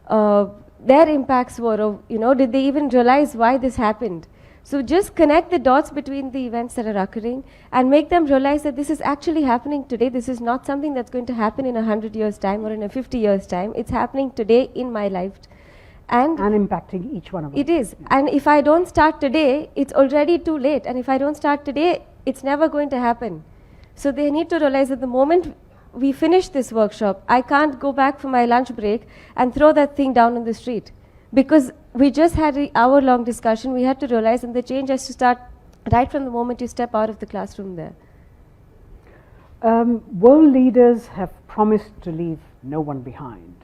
their impacts were, or, did they even realize why this happened? So just connect the dots between the events that are occurring and make them realize that this is actually happening today. This is not something that's going to happen in 100 years' time or in 50 years' time. It's happening today in my life. And impacting each one of us. It is. And if I don't start today, it's already too late. And if I don't start today, it's never going to happen. So they need to realize that the moment we finish this workshop, I can't go back for my lunch break and throw that thing down on the street. Because we just had an hour-long discussion, we had to realize that the change has to start right from the moment you step out of the classroom there. World leaders have promised to leave no one behind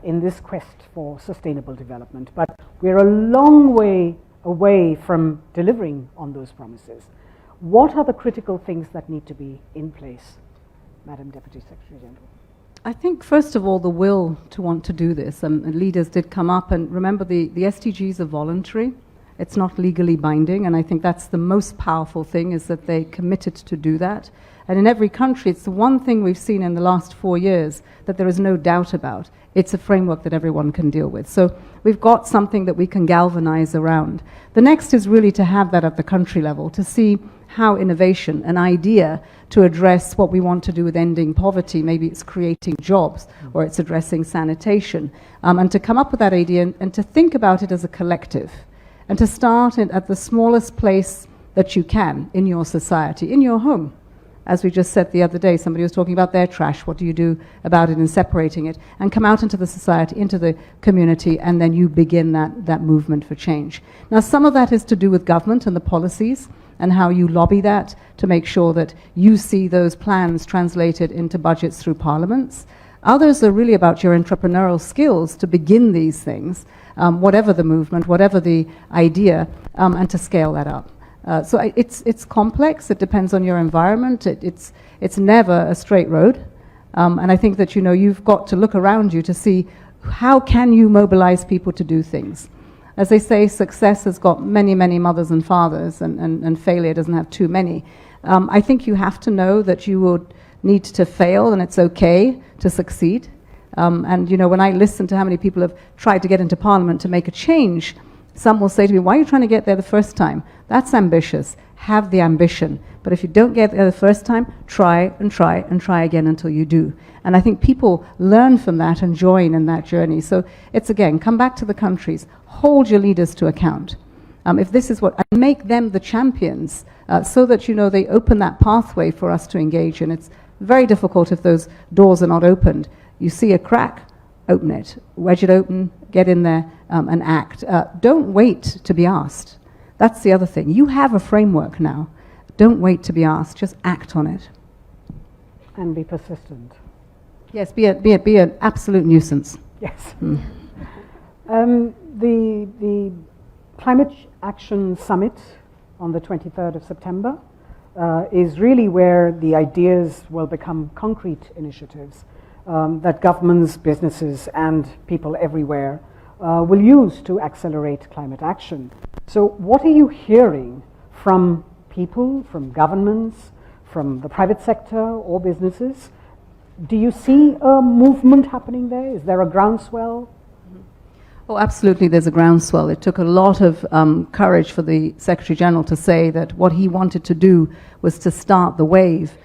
in this quest for sustainable development, but we're a long way away from delivering on those promises. What are the critical things that need to be in place, Madam Deputy Secretary General? I think, first of all, the will to want to do this. Leaders did come up, and remember, the SDGs are voluntary. It's not legally binding, and I think that's the most powerful thing, is that they committed to do that. And in every country, it's the one thing we've seen in the last 4 years that there is no doubt about. It's a framework that everyone can deal with. So we've got something that we can galvanize around. The next is really to have that at the country level, to see how innovation, an idea to address what we want to do with ending poverty, maybe it's creating jobs or it's addressing sanitation, and to come up with that idea and to think about it as a collective, and to start at the smallest place that you can in your society, in your home. As we just said the other day, somebody was talking about their trash. What do you do about it in separating it? And come out into the society, into the community, and then you begin that movement for change. Now, some of that is to do with government and the policies and how you lobby that to make sure that you see those plans translated into budgets through parliaments. Others are really about your entrepreneurial skills to begin these things, whatever the movement, whatever the idea, and to scale that up. So it's complex. It depends on your environment. It's never a straight road. And I think that, you've got to look around you to see how can you mobilize people to do things. As they say, success has got many, many mothers and fathers, and failure doesn't have too many. I think you have to know that you will need to fail, and it's okay to succeed. And when I listen to how many people have tried to get into Parliament to make a change, some will say to me, why are you trying to get there the first time? That's ambitious. Have the ambition. But if you don't get there the first time, try and try and try again until you do. And I think people learn from that and join in that journey. So it's, again, come back to the countries. Hold your leaders to account. If this is and make them the champions so that, they open that pathway for us to engage in. It's very difficult if those doors are not opened. You see a crack, open it. Wedge it open, get in there, and act. Don't wait to be asked. That's the other thing. You have a framework now. Don't wait to be asked. Just act on it. And be persistent. Yes, be an absolute nuisance. Yes. The Climate Action Summit on the 23rd of September is really where the ideas will become concrete initiatives that governments, businesses, and people everywhere will use to accelerate climate action. So what are you hearing from people, from governments, from the private sector or businesses? Do you see a movement happening there? Is there a groundswell? Oh, absolutely, there's a groundswell. It took a lot of courage for the Secretary General to say that what he wanted to do was to start the wave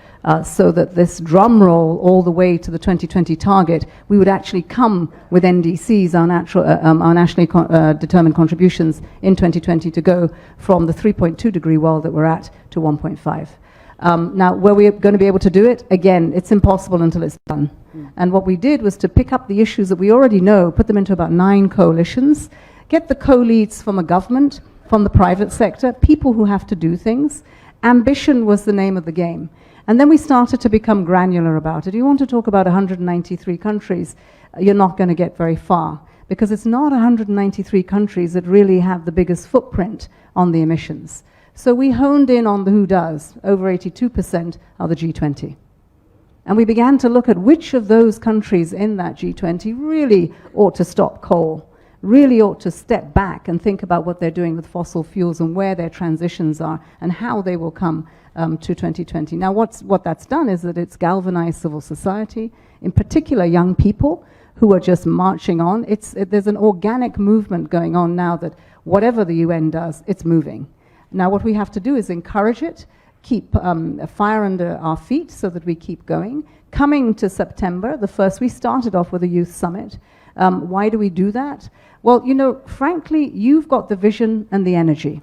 so that this drum roll all the way to the 2020 target, we would actually come with NDCs, our nationally determined contributions in 2020 to go from the 3.2 degree world that we're at to 1.5. Now, were we going to be able to do it? Again, it's impossible until it's done. And what we did was to pick up the issues that we already know, put them into about 9 coalitions, get the co-leads from a government, from the private sector, people who have to do things. Ambition was the name of the game. And then we started to become granular about it. You want to talk about 193 countries, you're not going to get very far, because it's not 193 countries that really have the biggest footprint on the emissions. So we honed in on the who does. Over 82% are the G20. And we began to look at which of those countries in that G20 really ought to stop coal, really ought to step back and think about what they're doing with fossil fuels and where their transitions are and how they will come to 2020. Now, what that's done is that it's galvanized civil society, in particular young people who are just marching on. There's an organic movement going on now that whatever the UN does, it's moving. Now, what we have to do is encourage it, keep a fire under our feet so that we keep going. Coming to September, the first, we started off with a youth summit. Why do we do that? Well, you know, frankly, you've got the vision and the energy.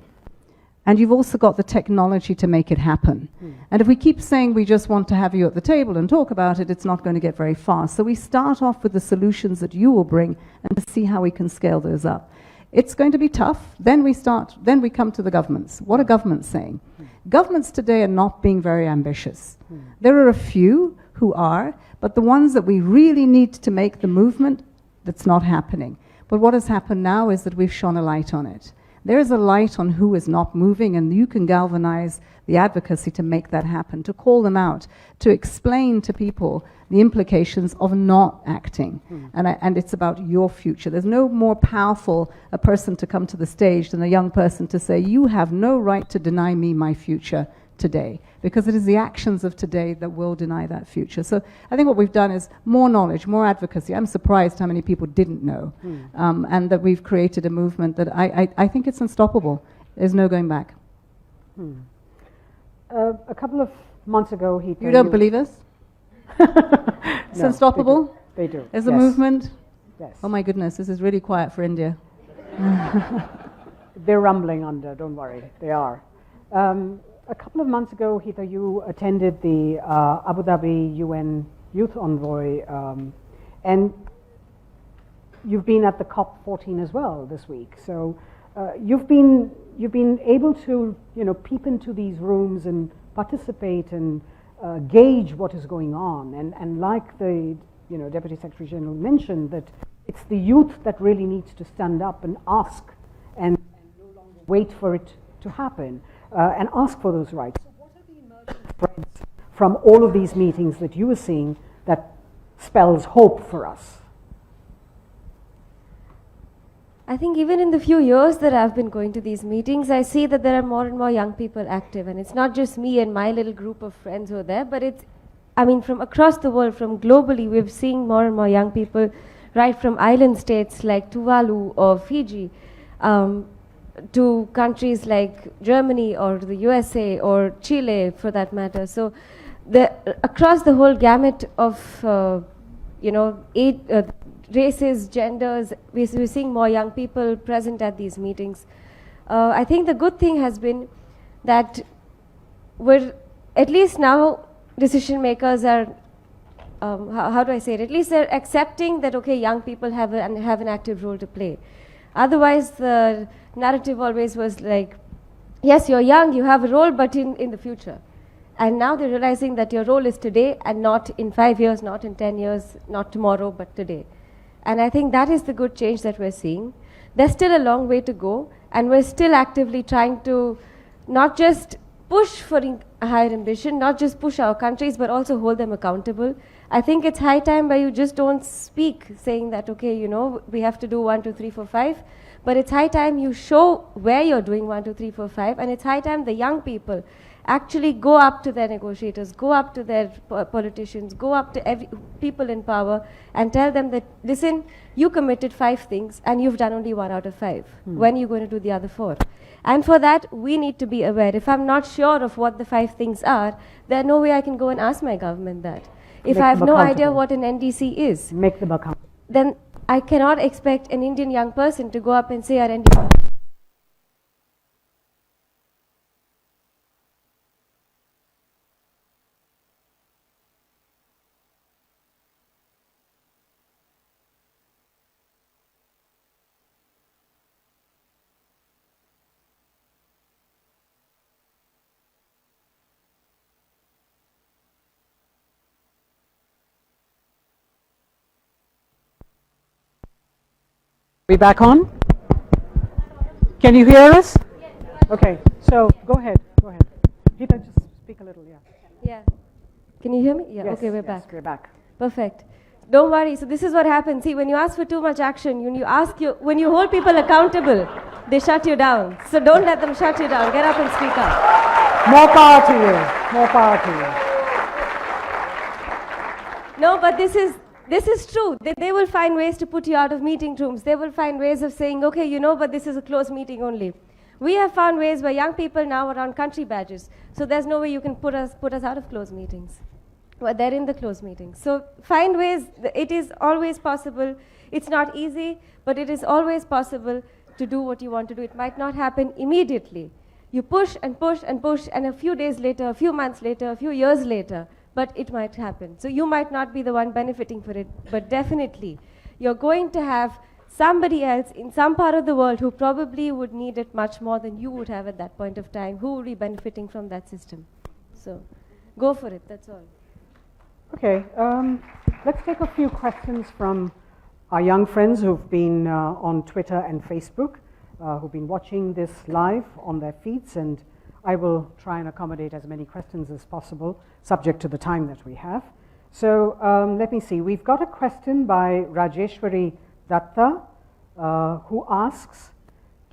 And you've also got the technology to make it happen. And if we keep saying we just want to have you at the table and talk about it, it's not going to get very far. So we start off with the solutions that you will bring and to see how we can scale those up. It's going to be tough. Then we come to the governments. What are governments saying? Governments today are not being very ambitious. There are a few who are, but the ones that we really need to make the movement, that's not happening. But what has happened now is that we've shone a light on it. There is a light on who is not moving, and you can galvanize the advocacy to make that happen, to call them out, to explain to people the implications of not acting. And it's about your future. There's no more powerful a person to come to the stage than a young person to say, you have no right to deny me my future today, because it is the actions of today that will deny that future. So I think what we've done is more knowledge, more advocacy. I'm surprised how many people didn't know, and that we've created a movement that I think it's unstoppable. There's no going back. A couple of months ago, he You don't believe us? It's No, unstoppable? They do. There's a Yes. movement? Yes. Oh my goodness, this is really quiet for India. They're rumbling under, don't worry, they are. A couple of months ago, Hita, you attended the Abu Dhabi UN Youth Envoy, and you've been at the COP14 as well this week. So you've been able to, you know, peep into these rooms and participate and gauge what is going on. And like the, you know, Deputy Secretary General mentioned, that it's the youth that really needs to stand up and ask and no longer wait for it to happen. And ask for those rights. So what are the emerging threads from all of these meetings that you are seeing that spells hope for us? I think even in the few years that I've been going to these meetings, I see that there are more and more young people active. And it's not just me and my little group of friends who are there, but it's, I mean, from across the world, from globally, we're seeing more and more young people, right from island states like Tuvalu or Fiji, to countries like Germany or the USA or Chile for that matter. So across the whole gamut of races, genders, we're seeing more young people present at these meetings. I think the good thing has been that we're, at least now, decision makers are, how do I say it, at least they're accepting that, okay, young people have an active role to play. Otherwise, the narrative always was like, yes, you're young, you have a role, but in the future. And now they're realizing that your role is today and not in 5 years, not in 10 years, not tomorrow, but today. And I think that is the good change that we're seeing. There's still a long way to go, and we're still actively trying to not just push for a higher ambition, not just push our countries, but also hold them accountable. I think it's high time where you just don't speak saying that, okay, you know, we have to do 1, 2, 3, 4, 5. But it's high time you show where you're doing 1, 2, 3, 4, 5. And it's high time the young people actually go up to their negotiators, go up to their politicians, go up to people in power and tell them that, listen, you committed 5 things and you've done only 1 out of 5. When are you going to do the other 4? And for that, we need to be aware. If I'm not sure of what the 5 things are, there's no way I can go and ask my government that. If I have no idea what an NDC is, Make them accountable. then I cannot expect an Indian young person to go up and say our NDC. We back on? Can you hear us? Okay, so go ahead. Gita, just speak a little, yeah. Yeah. Can you hear me? Yeah, Yes, okay, we're yes, back. we're back. Perfect. Don't worry. So this is what happens. See, when you ask for too much action, when you hold people accountable, they shut you down. So don't let them shut you down. Get up and speak up. More power to you. More power to you. No, but this is true. They will find ways to put you out of meeting rooms. They will find ways of saying, okay, but this is a closed meeting only. We have found ways where young people now are on country badges. So there's no way you can put us out of closed meetings. Well, they're in the closed meetings. So find ways. It is always possible. It's not easy, but it is always possible to do what you want to do. It might not happen immediately. You push and push and push, and a few days later, a few months later, a few years later, but it might happen. So you might not be the one benefiting for it, but definitely you're going to have somebody else in some part of the world who probably would need it much more than you would have at that point of time, who would be benefiting from that system. So go for it, that's all. Okay, let's take a few questions from our young friends who've been on Twitter and Facebook, who've been watching this live on their feeds, and I will try and accommodate as many questions as possible, subject to the time that we have. So let me see, we've got a question by Rajeshwari Datta, who asks,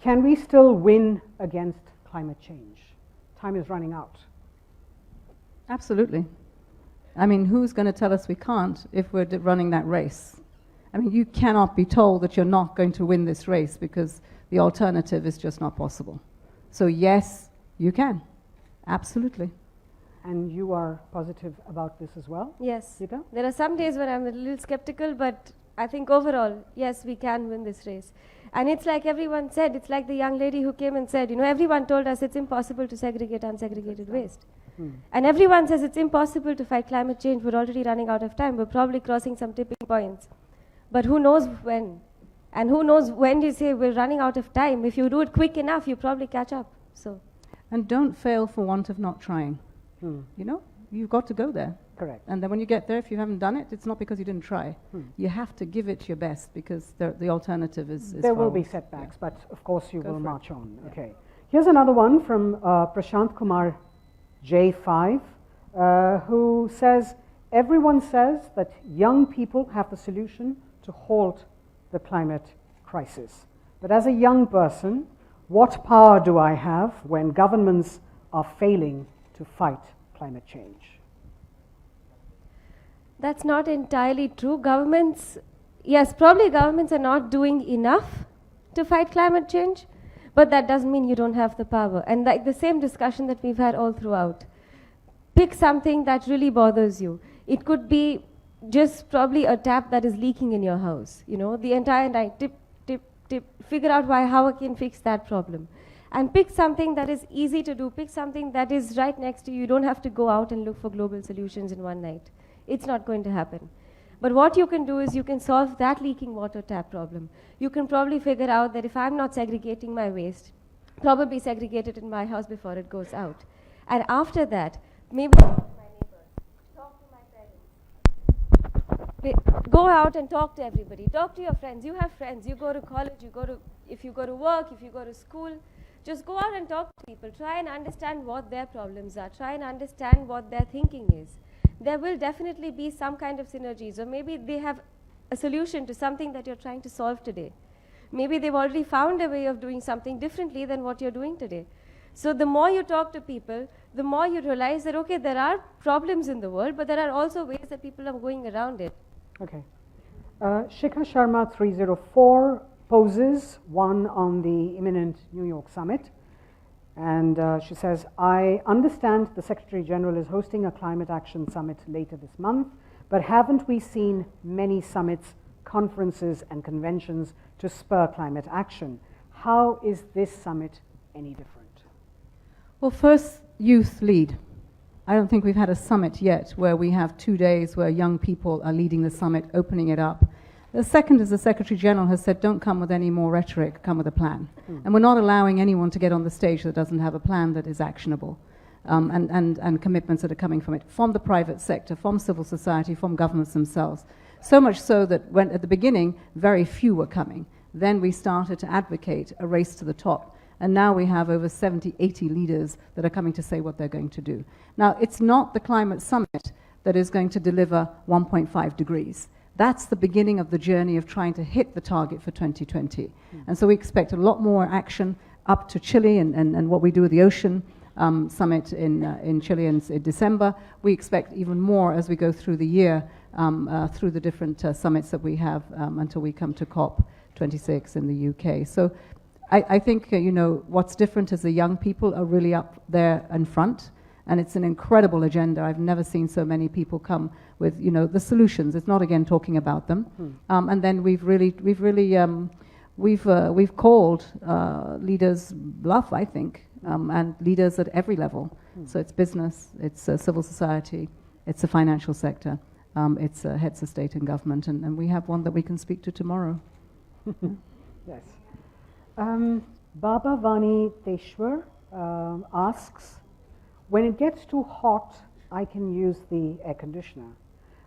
can we still win against climate change? Time is running out. Absolutely. I mean, who's going to tell us we can't if we're running that race? I mean, you cannot be told that you're not going to win this race because the alternative is just not possible. So yes, you can. Absolutely. And you are positive about this as well? Yes. Gita? There are some days when I'm a little skeptical, but I think overall, yes, we can win this race. And it's like everyone said, it's like the young lady who came and said, everyone told us it's impossible to segregate unsegregated waste. And everyone says it's impossible to fight climate change. We're already running out of time. We're probably crossing some tipping points. But who knows when? And who knows when you say we're running out of time? If you do it quick enough, you probably catch up. So, and don't fail for want of not trying. You've got to go there. Correct. And then when you get there, if you haven't done it, it's not because you didn't try. You have to give it your best because the alternative is there will be setbacks, but of course you will march on. Yeah. Okay. Here's another one from Prashant Kumar J5, who says, everyone says that young people have the solution to halt the climate crisis. But as a young person, what power do I have when governments are failing to fight climate change? that's not entirely true. Governments, yes, probably governments are not doing enough to fight climate change, but that doesn't mean you don't have the power. And like the same discussion that we've had all throughout. Pick something that really bothers you. It could be just probably a tap that is leaking in your house, the entire night, tip, tip, tip, figure out how I can fix that problem. And pick something that is easy to do, pick something that is right next to you. You don't have to go out and look for global solutions in one night. It's not going to happen. But what you can do is you can solve that leaking water tap problem. You can probably figure out that if I'm not segregating my waste, probably segregate it in my house before it goes out. And after that, maybe talk to my neighbors, talk to my parents. Go out and talk to everybody. Talk to your friends. You have friends. You go to college, if you go to work, if you go to school, just go out and talk to people. Try and understand what their problems are. Try and understand what their thinking is. There will definitely be some kind of synergies, or maybe they have a solution to something that you're trying to solve today. Maybe they've already found a way of doing something differently than what you're doing today. So the more you talk to people, the more you realize that, okay, there are problems in the world, but there are also ways that people are going around it. Okay. Shikha Sharma 304 poses one on the imminent New York summit. And she says, I understand the Secretary General is hosting a climate action summit later this month, but haven't we seen many summits, conferences, and conventions to spur climate action? How is this summit any different? Well, first, youth lead. I don't think we've had a summit yet where we have 2 days where young people are leading the summit, opening it up. The second is the Secretary General has said, don't come with any more rhetoric, come with a plan. And we're not allowing anyone to get on the stage that doesn't have a plan that is actionable, and commitments that are coming from it, from the private sector, from civil society, from governments themselves. So much so that when at the beginning, very few were coming. Then we started to advocate a race to the top. And now we have over 70, 80 leaders that are coming to say what they're going to do. Now, it's not the climate summit that is going to deliver 1.5 degrees. That's the beginning of the journey of trying to hit the target for 2020. And so we expect a lot more action up to Chile and what we do with the ocean summit in Chile in December. We expect even more as we go through the year, through the different summits that we have until we come to COP26 in the UK. So I think, what's different is the young people are really up there in front, and it's an incredible agenda. I've never seen so many people come with, the solutions. It's not, again, talking about them. And then we've called leaders bluff, I think, and leaders at every level. So it's business, it's civil society, it's the financial sector, it's heads of state and government, and we have one that we can speak to tomorrow. Yes. Baba Vani Teshwar asks, when it gets too hot, I can use the air conditioner.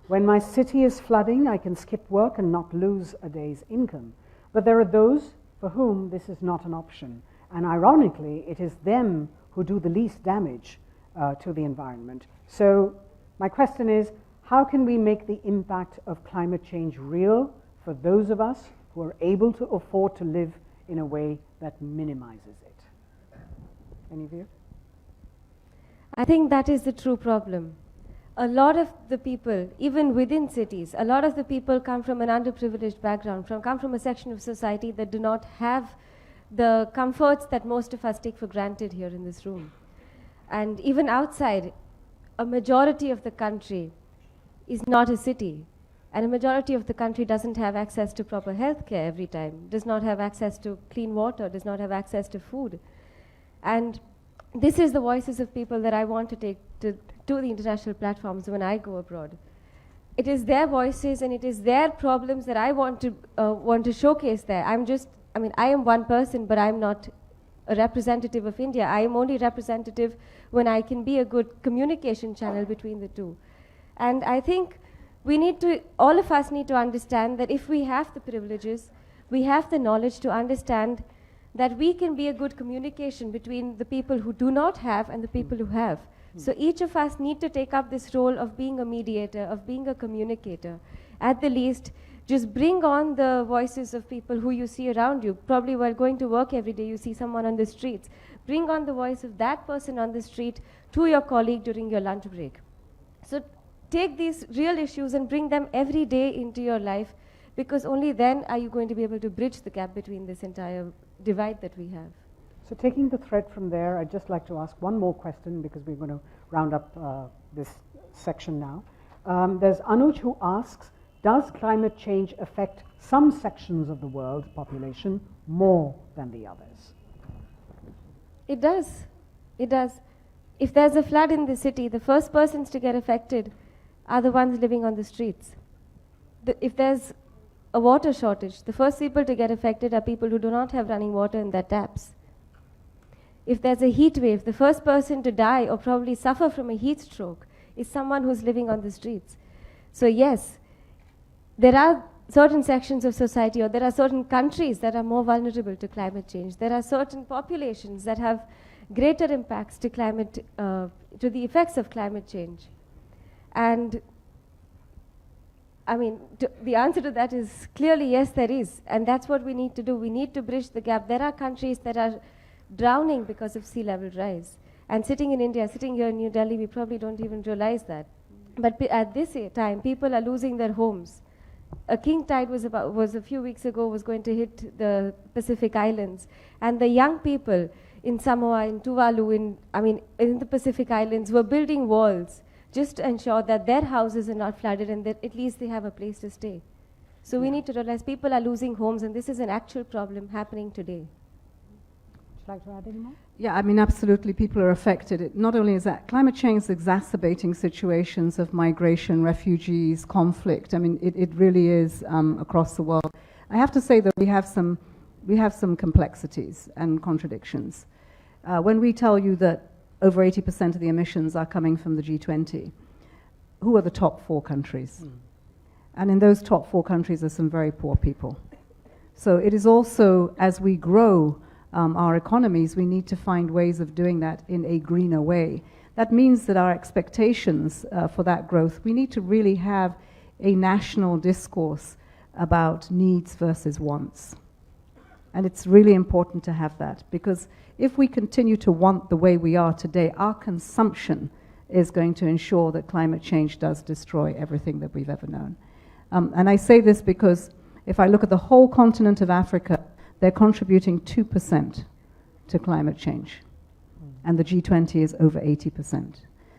When my city is flooding, I can skip work and not lose a day's income. But there are those for whom this is not an option. And ironically, it is them who do the least damage to the environment. So my question is, how can we make the impact of climate change real for those of us who are able to afford to live in a way that minimizes it? Any of you? I think that is the true problem. A lot of the people, even within cities, a lot of the people come from an underprivileged background, come from a section of society that do not have the comforts that most of us take for granted here in this room. And even outside, a majority of the country is not a city. And a majority of the country doesn't have access to proper health care every time, does not have access to clean water, does not have access to food. And this is the voices of people that I want to take to the international platforms when I go abroad. It is their voices and it is their problems that I want to showcase there. I am one person, but I'm not a representative of India. I am only representative when I can be a good communication channel between the two. And I think all of us need to understand that if we have the privileges, we have the knowledge to understand that we can be a good communication between the people who do not have and the people who have. So each of us need to take up this role of being a mediator, of being a communicator. At the least, just bring on the voices of people who you see around you. Probably while going to work every day, you see someone on the streets. Bring on the voice of that person on the street to your colleague during your lunch break. So take these real issues and bring them every day into your life, because only then are you going to be able to bridge the gap between this entire divide that we have. So taking the thread from there, I'd just like to ask one more question because we're going to round up this section now. There's Anuj who asks, does climate change affect some sections of the world population more than the others? It does. It does. If there's a flood in the city, the first persons to get affected are the ones living on the streets. If there's a water shortage, the first people to get affected are people who do not have running water in their taps. If there's a heat wave, the first person to die or probably suffer from a heat stroke is someone who's living on the streets. So yes, there are certain sections of society, or there are certain countries that are more vulnerable to climate change. There are certain populations that have greater impacts to to the effects of climate change. And the answer to that is clearly yes, there is. And that's what we need to do. We need to bridge the gap. There are countries that are drowning because of sea level rise. And sitting in India, sitting here in New Delhi, we probably don't even realize that. But at this time, people are losing their homes. A king tide was a few weeks ago, was going to hit the Pacific Islands. And the young people in Samoa, in Tuvalu, in the Pacific Islands were building walls just to ensure that their houses are not flooded and that at least they have a place to stay. So we need to realize people are losing homes, and this is an actual problem happening today. Would you like to add any more? Yeah, absolutely, people are affected. Not only is that, climate change is exacerbating situations of migration, refugees, conflict. It really is across the world. I have to say that we have some complexities and contradictions. When we tell you that over 80% of the emissions are coming from the G20, who are the top 4 countries? And in those top 4 countries are some very poor people. So it is also, as we grow our economies, we need to find ways of doing that in a greener way. That means that our expectations for that growth, we need to really have a national discourse about needs versus wants. And it's really important to have that, because if we continue to want the way we are today, our consumption is going to ensure that climate change does destroy everything that we've ever known. And I say this because if I look at the whole continent of Africa, they're contributing 2% to climate change. And the G20 is over 80%.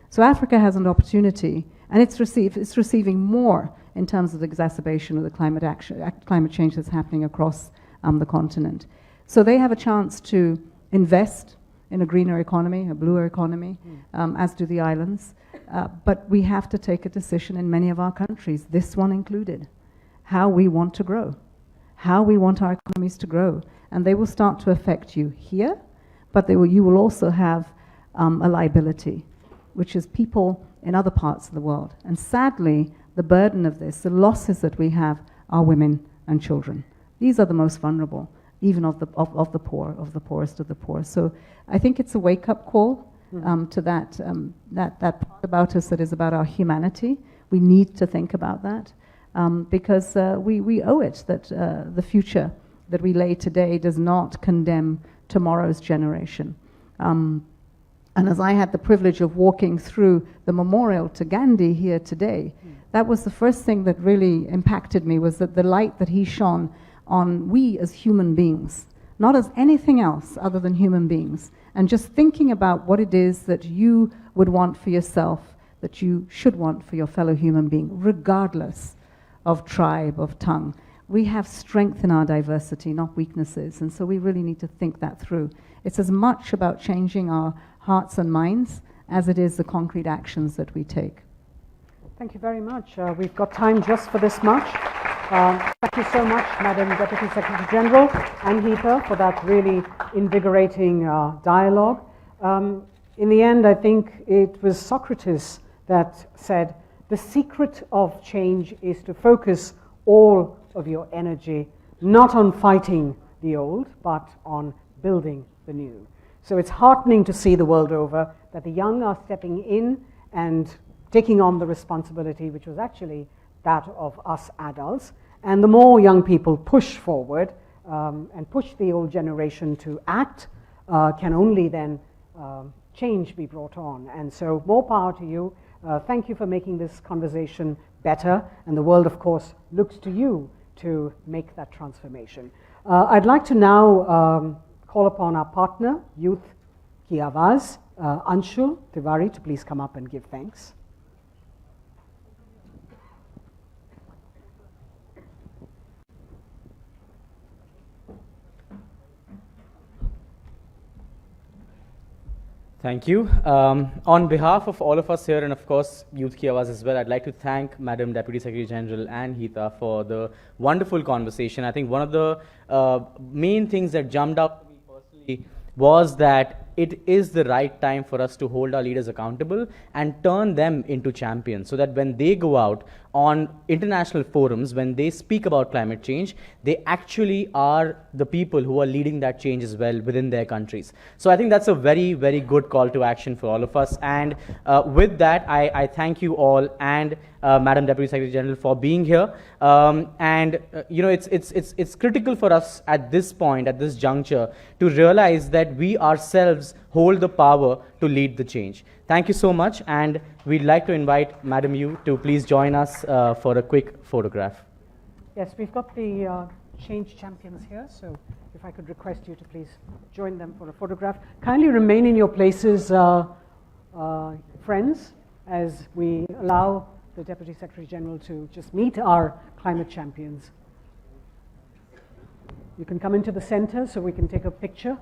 So Africa has an opportunity, and it's receiving more in terms of the exacerbation of the climate change that's happening across the continent. So they have a chance to invest in a greener economy, a bluer economy, as do the islands. But we have to take a decision in many of our countries, this one included, how we want to grow, how we want our economies to grow. And they will start to affect you here, but you will also have a liability, which is people in other parts of the world. And sadly, the burden of this, the losses that we have, are women and children. These are the most vulnerable, even of the poor, of the poorest of the poor. So I think it's a wake-up call to that part about us that is about our humanity. We need to think about that because we owe it that the future that we lay today does not condemn tomorrow's generation. And as I had the privilege of walking through the memorial to Gandhi here today, that was the first thing that really impacted me, was that the light that he shone on we as human beings, not as anything else other than human beings, and just thinking about what it is that you would want for yourself, that you should want for your fellow human being, regardless of tribe, of tongue. We have strength in our diversity, not weaknesses, and so we really need to think that through. It's as much about changing our hearts and minds as it is the concrete actions that we take. Thank you very much. We've got time just for this much. Thank you so much, Madam Deputy Secretary General and Heather, for that really invigorating dialogue. In the end, I think it was Socrates that said, the secret of change is to focus all of your energy not on fighting the old, but on building the new. So it's heartening to see the world over that the young are stepping in and taking on the responsibility, which was actually that of us adults. And the more young people push forward and push the old generation to act, can only then change be brought on. And so more power to you. Thank you for making this conversation better. And the world, of course, looks to you to make that transformation. I'd like to now call upon our partner, Youth Ki Awaaz, Anshul Tiwari, to please come up and give thanks. Thank you. On behalf of all of us here, and of course Youth Ki Awaaz as well, I'd like to thank Madam Deputy Secretary General and Heather for the wonderful conversation. I think one of the main things that jumped out to me personally was that it is the right time for us to hold our leaders accountable and turn them into champions, so that when they go out on international forums, when they speak about climate change, they actually are the people who are leading that change as well within their countries. So I think that's a very, very good call to action for all of us. And with that, I thank you all and Madam Deputy Secretary General for being here. You know, it's critical for us at this point, at this juncture, to realize that we ourselves hold the power to lead the change. Thank you so much, and we'd like to invite Madam Yu to please join us for a quick photograph. Yes, we've got the change champions here, so if I could request you to please join them for a photograph. Kindly remain in your places, friends, as we allow the Deputy Secretary General to just meet our climate champions. You can come into the center so we can take a picture.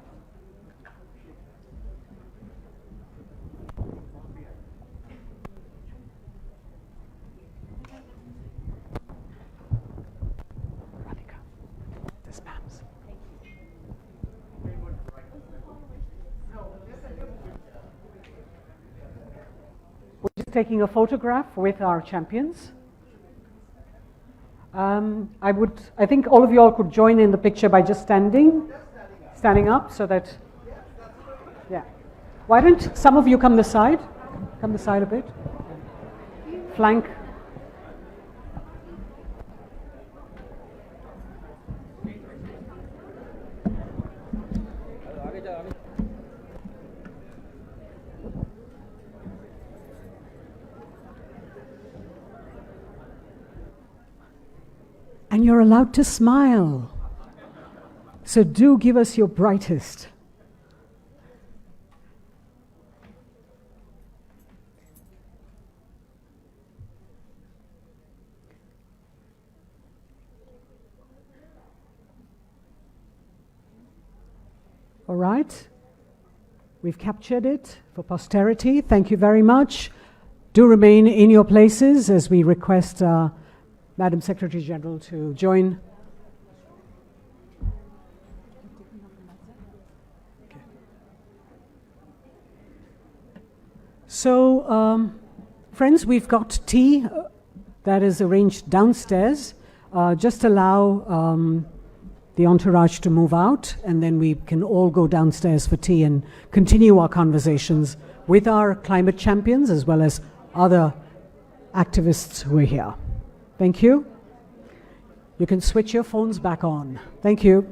We're just taking a photograph with our champions. I think all of you all could join in the picture by just standing standing up so that, yeah. Why don't some of you come this side? Come this side a bit. Flank. And you're allowed to smile. So do give us your brightest. All right. We've captured it for posterity. Thank you very much. Do remain in your places as we request Madam Secretary General to join. Okay. So, friends, we've got tea that is arranged downstairs. Just allow the entourage to move out, and then we can all go downstairs for tea and continue our conversations with our climate champions as well as other activists who are here. Thank you. You can switch your phones back on. Thank you.